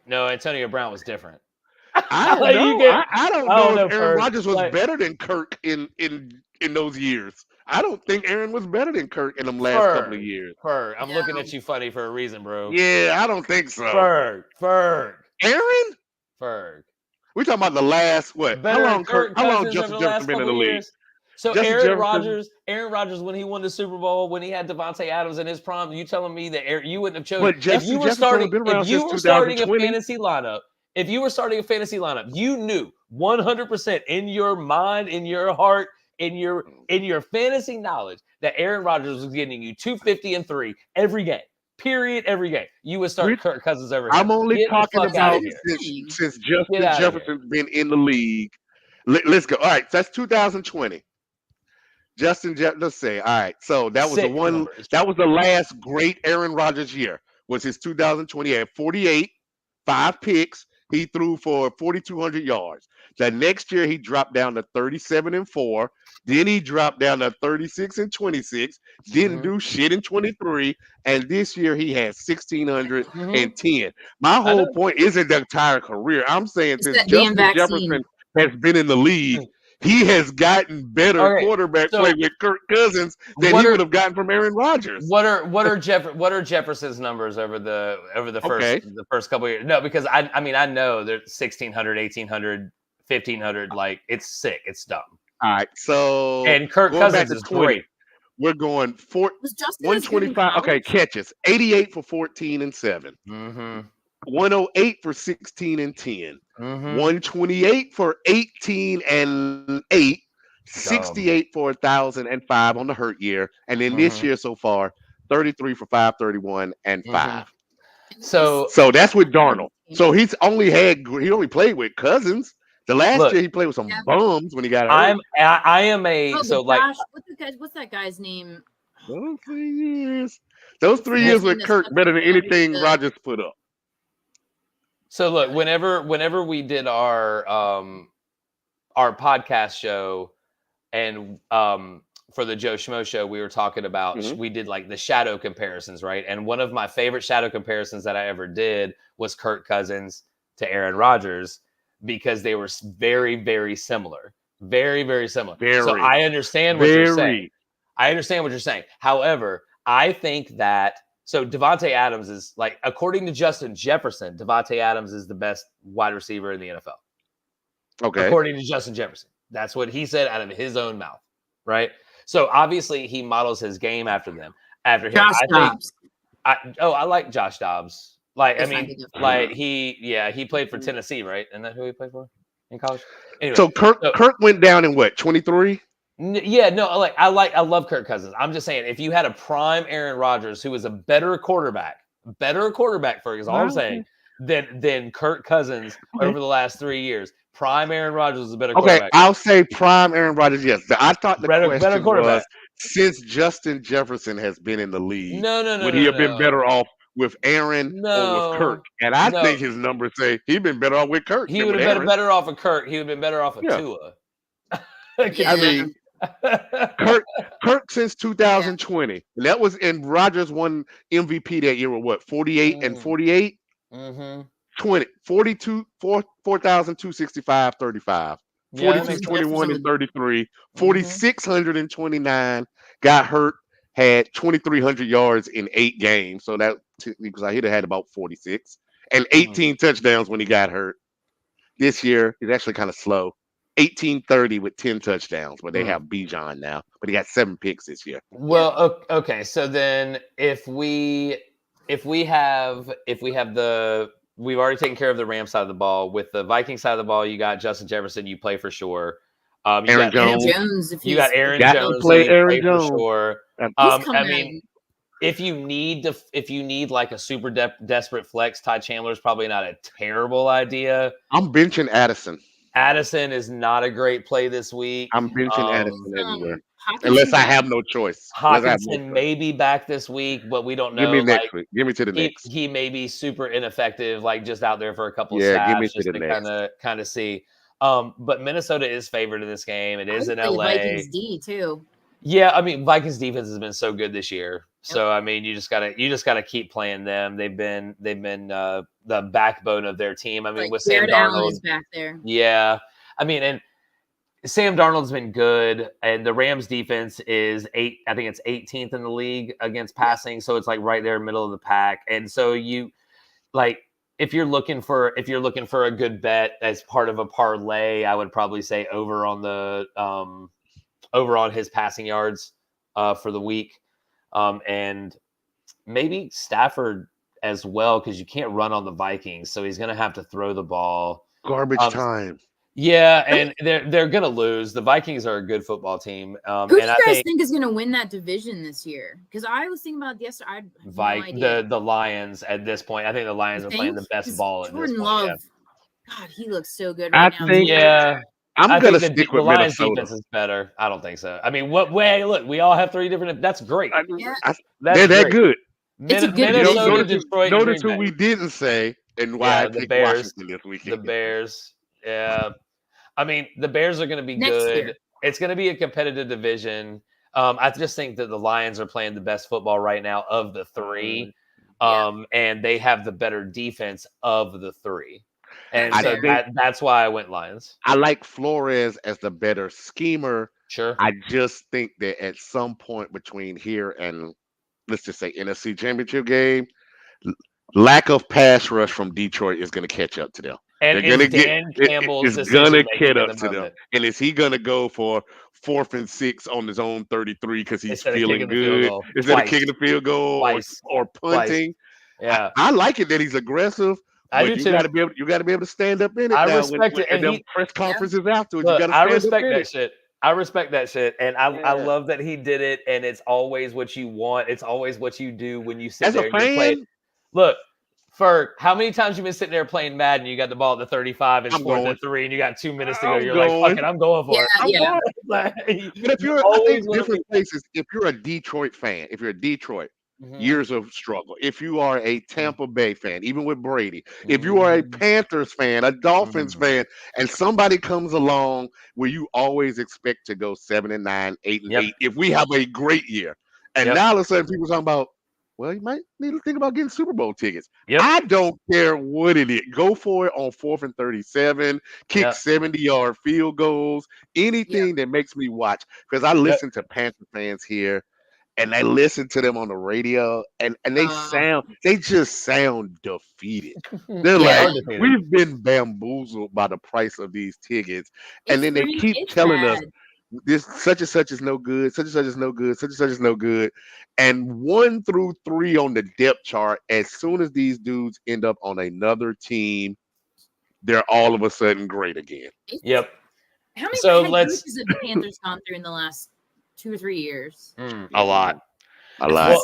No, Antonio Brown was different. I don't know if Aaron Rodgers was better than Kirk in those years. I don't think Aaron was better than Kirk in them last couple of years. I'm looking at you funny for a reason, bro. Yeah, I don't think so. Ferg. Aaron? Ferg. We're talking about the last what? How long Justin Jefferson been in the league? So Aaron Rodgers, when he won the Super Bowl, when he had Devontae Adams in his prime, you telling me that you wouldn't have chosen if you were starting a fantasy lineup? If you were starting a fantasy lineup, you knew 100% in your mind, in your heart, in your fantasy knowledge that Aaron Rodgers was getting you 250 and 3 every game. Period. Every game. You would start Kirk Cousins over here. I'm only talking about since Justin Jefferson's been in the league. Let's go. All right, so that's 2020. Let's say, all right. So that was that was the last great Aaron Rodgers year. Was his 2020. He had 48, 5 picks. He threw for 4,200 yards. The next year he dropped down to 37 and 4. Then he dropped down to 36 and 26. Didn't do shit in 23. And this year he had 1,610. My whole point isn't the entire career. I'm saying since Justin Jefferson has been in the league, he has gotten better quarterback play with Kirk Cousins than he would have gotten from Aaron Rodgers. What are Jefferson's numbers over the first couple of years? No, because I mean I know they're 1,600, 1,800, 1,500. Like it's sick. It's dumb. All right, so and Kirk Cousins is great. We're going 125. Okay, catches 88 for 14 and 7. 108 for 16 and 10. 128 for 18 and 8. 68 for 1,005 on the hurt year, and then this year so far 33 for 531 and 5. So that's with Darnold. So he only played with Cousins. The last year he played with some bums when he got hurt. What's that guy's name? Those 3 years with Kirk better than anything Rodgers put up. So look, whenever we did our podcast show and for the Joe Schmo show, we were talking about we did like the shadow comparisons, right? And one of my favorite shadow comparisons that I ever did was Kirk Cousins to Aaron Rodgers, because they were very, very similar. Very, very similar. So I understand what you're saying. However, I think that Devontae Adams is, like, according to Justin Jefferson, Devontae Adams is the best wide receiver in the NFL. Okay. According to Justin Jefferson. That's what he said out of his own mouth. Right? So obviously he models his game after him. Josh Dobbs. I like Josh Dobbs. Like, he played for Tennessee, right? Isn't that who he played for in college? Anyway, so Kirk went down in what, 23? Yeah, no, I love Kirk Cousins. I'm just saying, if you had a prime Aaron Rodgers who was a better quarterback, for is all I'm saying, than Kirk Cousins over the last 3 years. Prime Aaron Rodgers was a better quarterback. I'll say prime Aaron Rodgers. Yes, I thought the better question quarterback. was, since Justin Jefferson has been in the league, No, would he have been better off with Aaron or with Kirk? And I think his numbers say he'd been better off with Kirk. He would have been better off of Kirk. He would have been better off of Tua. I mean, Kirk since 2020. And that was, and Rodgers won MVP that year with what, 48 and 48? 42, 4,265, 35. 42, 21 and 33. 4,629. Got hurt, had 2,300 yards in 8 games. So that, because I he'd have had about 46. And 18 touchdowns when he got hurt. This year, he's actually kind of slow. 1830 with 10 touchdowns, but they have Bijan now, but he got 7 picks this year. Well, okay. So then if we have we've already taken care of the Rams side of the ball. With the Vikings side of the ball, you got Justin Jefferson, you play for sure. Aaron Jones. You got Aaron Jones, play Aaron Jones for sure. I mean, if you need like a super desperate flex, Ty Chandler is probably not a terrible idea. I'm benching Addison. Addison is not a great play this week. I'm benching Addison everywhere. Unless I have no choice. Hawkinson may be back this week, but we don't know. Give me next week. Give me to the next. He may be super ineffective, like just out there for a couple of snaps. Give me to the next. Kind of see. But Minnesota is favored in this game. It is in LA. Vikings D too. Yeah, I mean, Vikings defense has been so good this year. So I mean, you just gotta keep playing them. They've been the backbone of their team. I mean, with Sam Darnold is back there. Yeah, I mean, and Sam Darnold's been good, and the Rams defense is I think it's 18th in the league against passing. So it's like right there, middle of the pack. And so you like, if you're looking for a good bet as part of a parlay, I would probably say over on his passing yards for the week. And maybe Stafford as well, because you can't run on the Vikings, so he's going to have to throw the ball. Garbage time. Yeah, and they're going to lose. The Vikings are a good football team. Who do you guys think is going to win that division this year? Because I was thinking about yesterday. The Lions at this point. I think the Lions are playing the best ball at this point. Love, God, he looks so good right now. I'm going to stick with the Lions Minnesota. Defense is better. I don't think so. I mean, look, we all have 3 different. That's great. They're that good. Minnesota, Detroit. Notice who we didn't say and why I picked Washington this weekend. The Bears. Yeah. I mean, the Bears are going to be good. Year. It's going to be a competitive division. I just think that the Lions are playing the best football right now of the 3. And they have the better defense of the 3. And so that's why I went Lions. I like Flores as the better schemer. Sure. I just think that at some point between here and, let's just say, NFC Championship game, lack of pass rush from Detroit is going to catch up to them. And Dan Campbell's going to catch up to them. And is he going to go for 4th and 6 on his own 33 because he's feeling good instead of kicking the field goal or punting? Yeah, I like it that he's aggressive. I do too. You got to be able to stand up in it. I respect it. And press conferences afterwards. Look, you got to I respect that shit. I respect that shit, and I love that he did it. And it's always what you want. It's always what you do when you sit there and you play. Look, Ferg, how many times you been sitting there playing Madden and you got the ball at the 35 and 4th and 3 and you got 2 minutes to go? You're like, fuck it, I'm going for it. But if you're I think different places, if you're a Detroit fan, years of struggle. If you are a Tampa Bay fan, even with Brady, if you are a Panthers fan, a Dolphins fan, and somebody comes along where you always expect to go 7-9, 8-8, if we have a great year, and now all of a sudden people talking about, well, you might need to think about getting Super Bowl tickets. I don't care what it is. Go for it on 4th and 37, kick 70-yard field goals, anything that makes me watch. Because I listen to Panther fans here, and I listen to them on the radio, and they just sound defeated. They're like, we've been bamboozled by the price of these tickets. And then they keep telling us, this such and such is no good, such and such is no good, such and such is no good. And 1 through 3 on the depth chart, as soon as these dudes end up on another team, they're all of a sudden great again. Yep. How many So head let's coaches have the Panthers gone through in the last 2 or 3 years? a lot. A lot.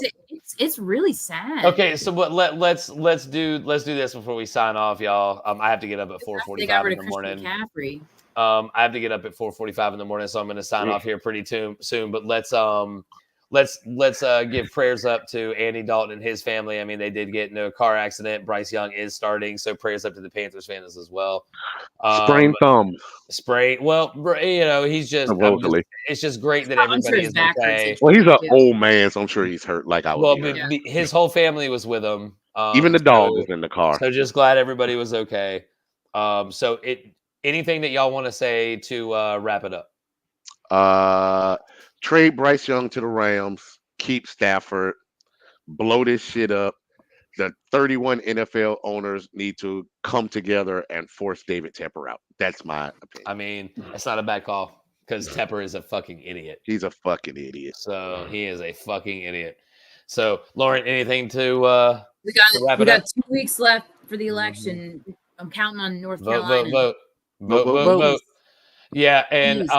It's really sad. Okay, so what? Let's do this before we sign off, y'all. I have to get up at 4:45 in the morning. McCaffrey. I have to get up at 4:45 in the morning, so I'm going to sign off here pretty soon. But let's give prayers up to Andy Dalton and his family. I mean, they did get into a car accident. Bryce Young is starting, so prayers up to the Panthers fans as well. Sprained thumb. Well, he's just supposedly. It's just great that everybody is okay. Well, he's an old man, so I'm sure he's hurt. Like I was. Well, his whole family was with him. Even the dog was in the car. So just glad everybody was okay. So anything that y'all want to say to wrap it up? Trade Bryce Young to the Rams. Keep Stafford. Blow this shit up. The 31 NFL owners need to come together and force David Tepper out. That's my opinion. I mean, it's not a bad call because Tepper is a fucking idiot. He's a fucking idiot. So he is a fucking idiot. So, Lauren, anything to we got 2 weeks left for the election. I'm counting on North Carolina. Vote. Yeah, and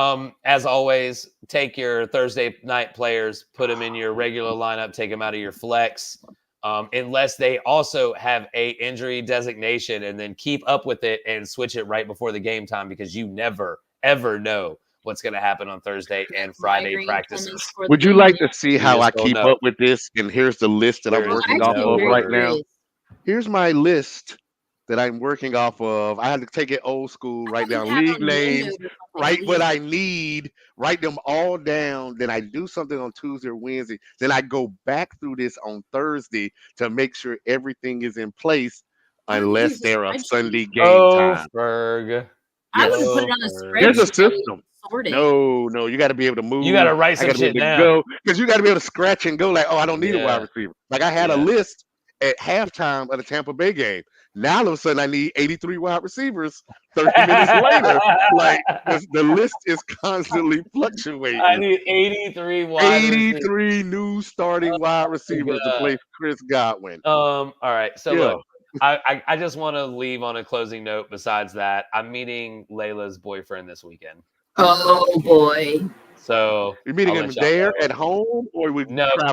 as always, take your Thursday night players, put them in your regular lineup, take them out of your flex. Unless they also have a injury designation, and then keep up with it and switch it right before the game time, because you never, ever know what's going to happen on Thursday and Friday practices. Would you like to see how I keep up with this? And here's the list that I'm working off of right now. Here's my list that I'm working off of. I had to take it old school, write down league names, write what I need, write them all down. Then I do something on Tuesday or Wednesday. Then I go back through this on Thursday to make sure everything is in place, unless they're a Sunday game time. I would put it on a spreadsheet. There's a system. No, you got to be able to move. You got to write some shit down. Because you got to be able to scratch and go like, oh, I don't need a wide receiver. Like I had a list at halftime of the Tampa Bay game. Now all of a sudden I need 83 wide receivers 30 minutes later. Like the list is constantly fluctuating. I need 83 new starting wide receivers to play Chris Godwin. All right. So look, I just want to leave on a closing note. Besides that, I'm meeting Layla's boyfriend this weekend. Oh boy. So you're meeting him there at home, or we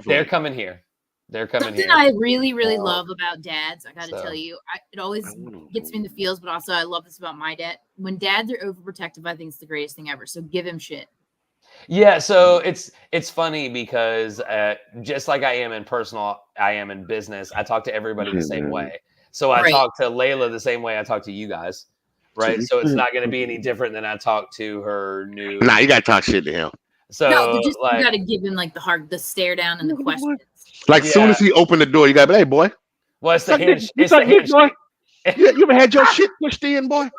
they're coming here. They're coming Something here. I really, really love about dads, I got to tell you, it always gets me in the feels, but also I love this about my dad. When dads are overprotective, I think it's the greatest thing ever. So give him shit. Yeah, so it's funny because just like I am in personal, I am in business. I talk to everybody the same way. So I talk to Layla the same way I talk to you guys, right? So it's not going to be any different than I talk to her new. Nah, you got to talk shit to him. So you got to give him like the stare down and the questions. Like soon as he opened the door, you got to be, hey, boy. Well, it's the handshake. It's the handshake. Boy. You ever had your shit pushed in, boy?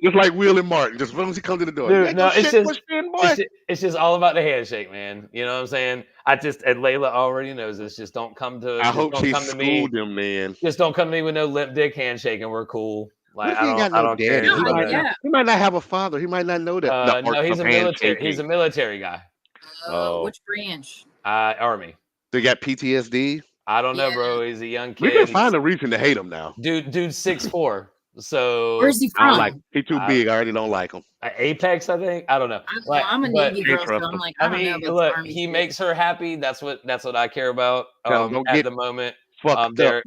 Just like Will and Martin. Just as soon as he comes in the door. Dude, no, it's just all about the handshake, man. You know what I'm saying? And Layla already knows this. Just don't come to. I hope she schooled him, man. Just don't come to me with no limp dick handshake, and we're cool. Like I don't care. He might not have a father. He might not know that. No, he's a military. He's a military guy. Which branch? Army. They got PTSD. I don't know, bro. He's a young kid. We can find a reason to hate him now. Dude's 6'4". So where's he from? He's too big. I already don't like him. Apex, I think. I don't know. I'm a Navy girl, so I'm like, I don't know. Look, he makes her happy. That's what I care about at the moment. They're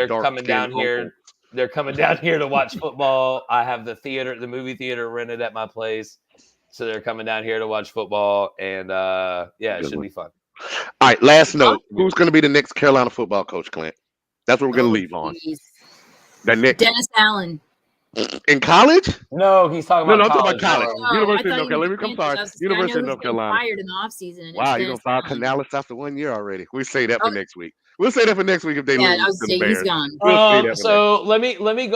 coming down here. They're coming down here to watch football. I have the movie theater rented at my place, so they're coming down here to watch football, and it should be fun. All right, last note. Who's going to be the next Carolina football coach, Clint? That's what we're going to leave on. Dennis Allen. In college? No, he's talking about I'm talking about college. Oh, University of North Carolina. University of North Carolina. Fired in the offseason. Wow, you're going to fire Canales after 1 year already. We'll say that for next week. We'll say that for next week if they lose. I was saying he's gone. So let me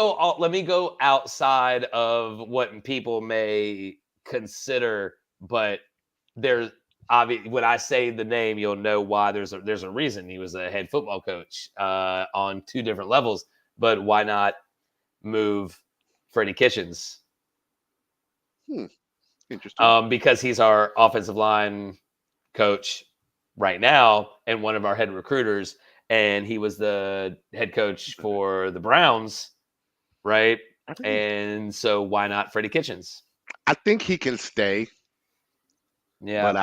go outside of what people may consider, but there's obviously when I say the name, you'll know why. There's a reason. He was a head football coach on 2 different levels. But why not move Freddie Kitchens? Interesting. Because he's our offensive line coach right now and one of our head recruiters, and he was the head coach for the Browns, right? And so why not Freddie Kitchens? I think he can stay. Yeah, but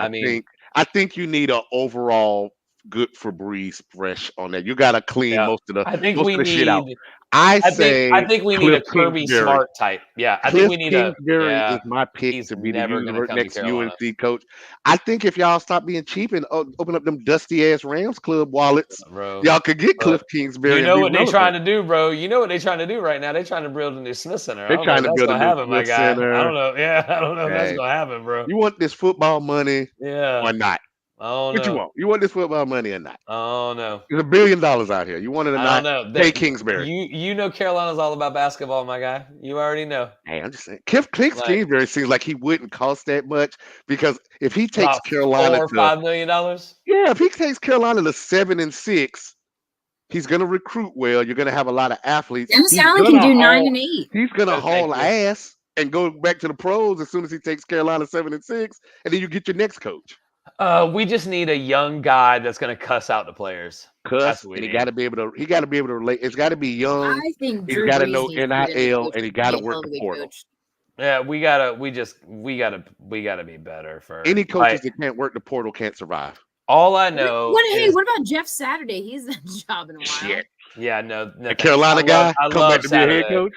I think you need an overall good Febreze fresh on that. You got to clean most of the shit out. I think we need Cliff a Kirby Kingsbury. Smart type. Yeah, I think Cliff we need Kingsbury is my pick to be the next UNC coach. I think if y'all stop being cheap and open up them dusty ass Rams Club wallets, y'all could get Cliff Kingsbury. You know what they're trying to do, bro? You know what they're trying to do right now? They're trying to build a new Smith Center. They're trying to build a new Smith Center. I don't know. Yeah, I don't know if that's gonna happen, bro. You want this football money, or not? Oh, what you want? You want this football money or not? Oh no! There's $1 billion out here. You want it or not? I don't know. Pay Kingsbury. You know Carolina's all about basketball, my guy. You already know. Hey, I'm just saying. Kingsbury seems like he wouldn't cost that much because if he takes Carolina $4 or $5 million. Yeah, if he takes Carolina to 7-6, he's gonna recruit well. You're gonna have a lot of athletes. Dennis Allen can do 9 and 8. He's gonna haul ass and go back to the pros as soon as he takes Carolina 7-6, and then you get your next coach. We just need a young guy that's going to cuss out the players. And he got to be able to. He got to be able to relate. It's got to be young. I think he's got to know NIL, and he got to work the portal. Yeah, we gotta be better for any coaches that can't work the portal can't survive. All I know. What about Jeff Saturday? He's a job in a while. Shit. Yeah, no. A Carolina guy come back to be a head coach.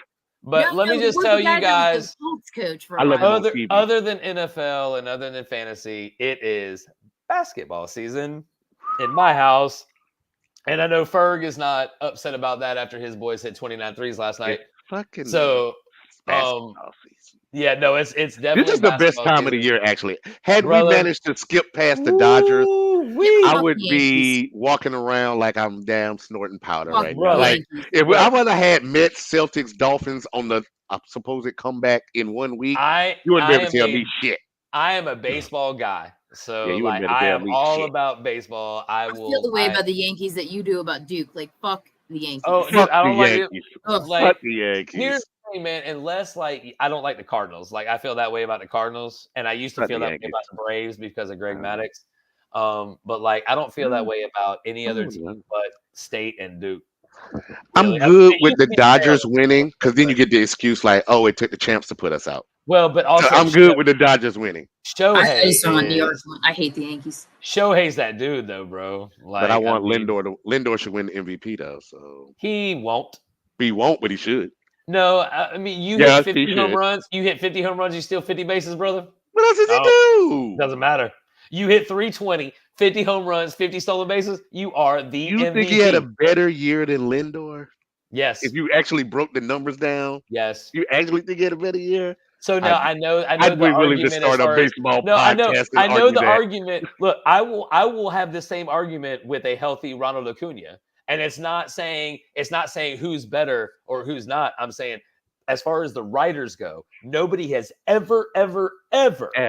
But let me just tell you guys, coach for other than NFL and other than fantasy, it is basketball season in my house. And I know Ferg is not upset about that after his boys hit 29 threes last night. Yeah, no, it's definitely. This is the best time of the year, actually. Had we managed to skip past the Dodgers, I would be walking around like I'm damn snorting powder right now. Like if I would have had Mets, Celtics, Dolphins on the supposed comeback in 1 week, you wouldn't be able to tell me shit. I am a baseball guy, so I am all about baseball. I feel the way about the Yankees that you do about Duke. Like fuck the Yankees. Oh, dude, I don't like it. Fuck the Yankees. Man, unless I don't like the Cardinals. Like I feel that way about the Cardinals, and I used to feel that way about the Braves because of Greg Maddux. But I don't feel that way about any other team but State and Duke. I'm good with the Dodgers winning because then you get the excuse like, oh, it took the champs to put us out. Well, but also I'm good with the Dodgers winning. I hate the Yankees. Shohei's that dude though, bro. But I want Lindor. Lindor should win the MVP though. So he won't. He won't, but he should. No, I mean you hit 50 home runs. You hit 50 home runs. You steal 50 bases, brother. What else does he do? Doesn't matter. You hit 320, 50 home runs, 50 stolen bases. You are the MVP. You think he had a better year than Lindor? Yes. If you actually broke the numbers down, yes. You actually think he had a better year? So now I know. I'd be willing to start a baseball podcast. I know the argument. Look, I will have the same argument with a healthy Ronald Acuna. And it's not saying who's better or who's not. I'm saying, as far as the writers go, nobody has ever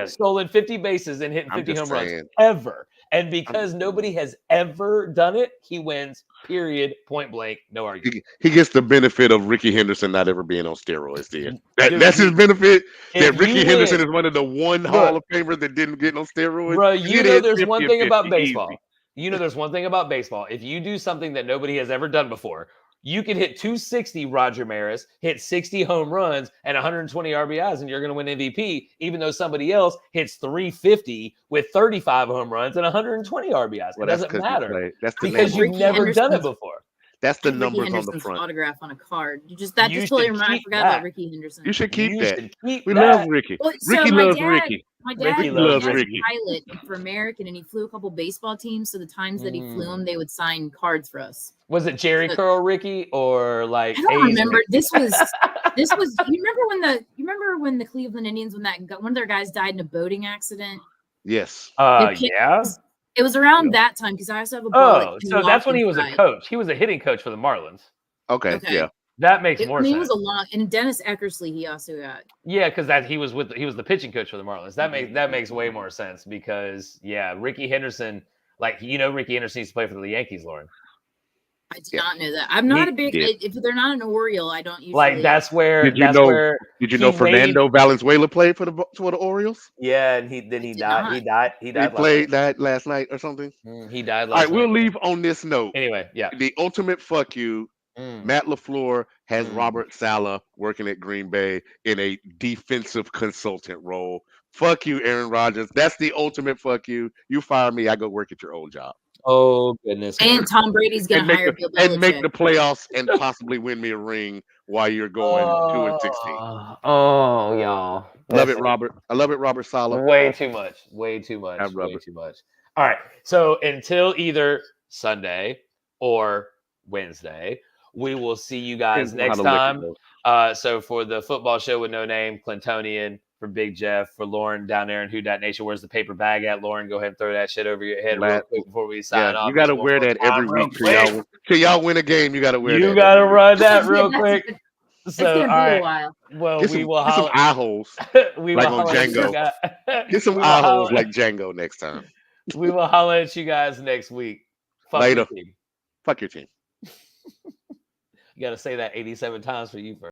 stolen 50 bases and hit 50 home runs ever. And because nobody has ever done it, he wins. Period. Point blank. No argument. He gets the benefit of Ricky Henderson not ever being on steroids. That's his benefit. That Ricky Henderson is one of the one Hall of Famers that didn't get on steroids. Bro, you know there's one thing about baseball. You know, there's one thing about baseball. If you do something that nobody has ever done before, you can hit 260, Roger Maris, hit 60 home runs and 120 RBIs, and you're going to win MVP, even though somebody else hits 350 with 35 home runs and 120 RBIs. It doesn't matter because you've never done it before. That's the numbers on the front. Autograph on a card. Just totally reminded me. I forgot about Ricky Henderson. You should keep that. We love Ricky. Ricky loves Ricky. My dad was a pilot for American, and he flew a couple baseball teams. So the times that he flew them, they would sign cards for us. Was it Jerry Curl Ricky or like? I don't remember. This was. You remember when the Cleveland Indians, when one of their guys died in a boating accident? Yes. Yeah. It was around that time because I also have a boat. So that's when he was a coach. He was a hitting coach for the Marlins. Okay. Yeah. That makes more sense. He was and Dennis Eckersley, he also got. Yeah, because he was the pitching coach for the Marlins. That makes way more sense because Ricky Henderson, Ricky Henderson used to play for the Yankees, Lauren. I did not know that. I'm not a big. If they're not an Oriole, I don't usually. That's where. Did you know Fernando Valenzuela played for the Orioles? Yeah, and he died. He died. He played that last night or something. He died. All right, we'll leave on this note. Anyway, yeah. The ultimate fuck you Matt LaFleur has Robert Saleh working at Green Bay in a defensive consultant role. Fuck you, Aaron Rodgers. That's the ultimate fuck you. You fire me, I go work at your old job. Oh goodness! And Tom Brady's gonna hire Bill Belichick and make the playoffs and possibly win me a ring while you're going 2-16. Oh, y'all, love it, Robert. I love it, Robert Saleh. Way too much. Way too much. Way too much. All right. So until either Sunday or Wednesday, we will see you guys next time. So for the football show with no name, Clintonian, for Big Jeff, for Lauren down there in Who Dat Nation. Where's the paper bag at, Lauren? Go ahead and throw that shit over your head real quick before we sign off. You got to wear that every week till y'all win a game. You got to wear that. You got to run that real quick. So, all right. A while. Well, get we will get some eye holes like on Django. Get some eye holes like Django next time. We will holler at you guys next week. Fuck Later. Your team. Fuck your team. You got to say that 87 times for you first.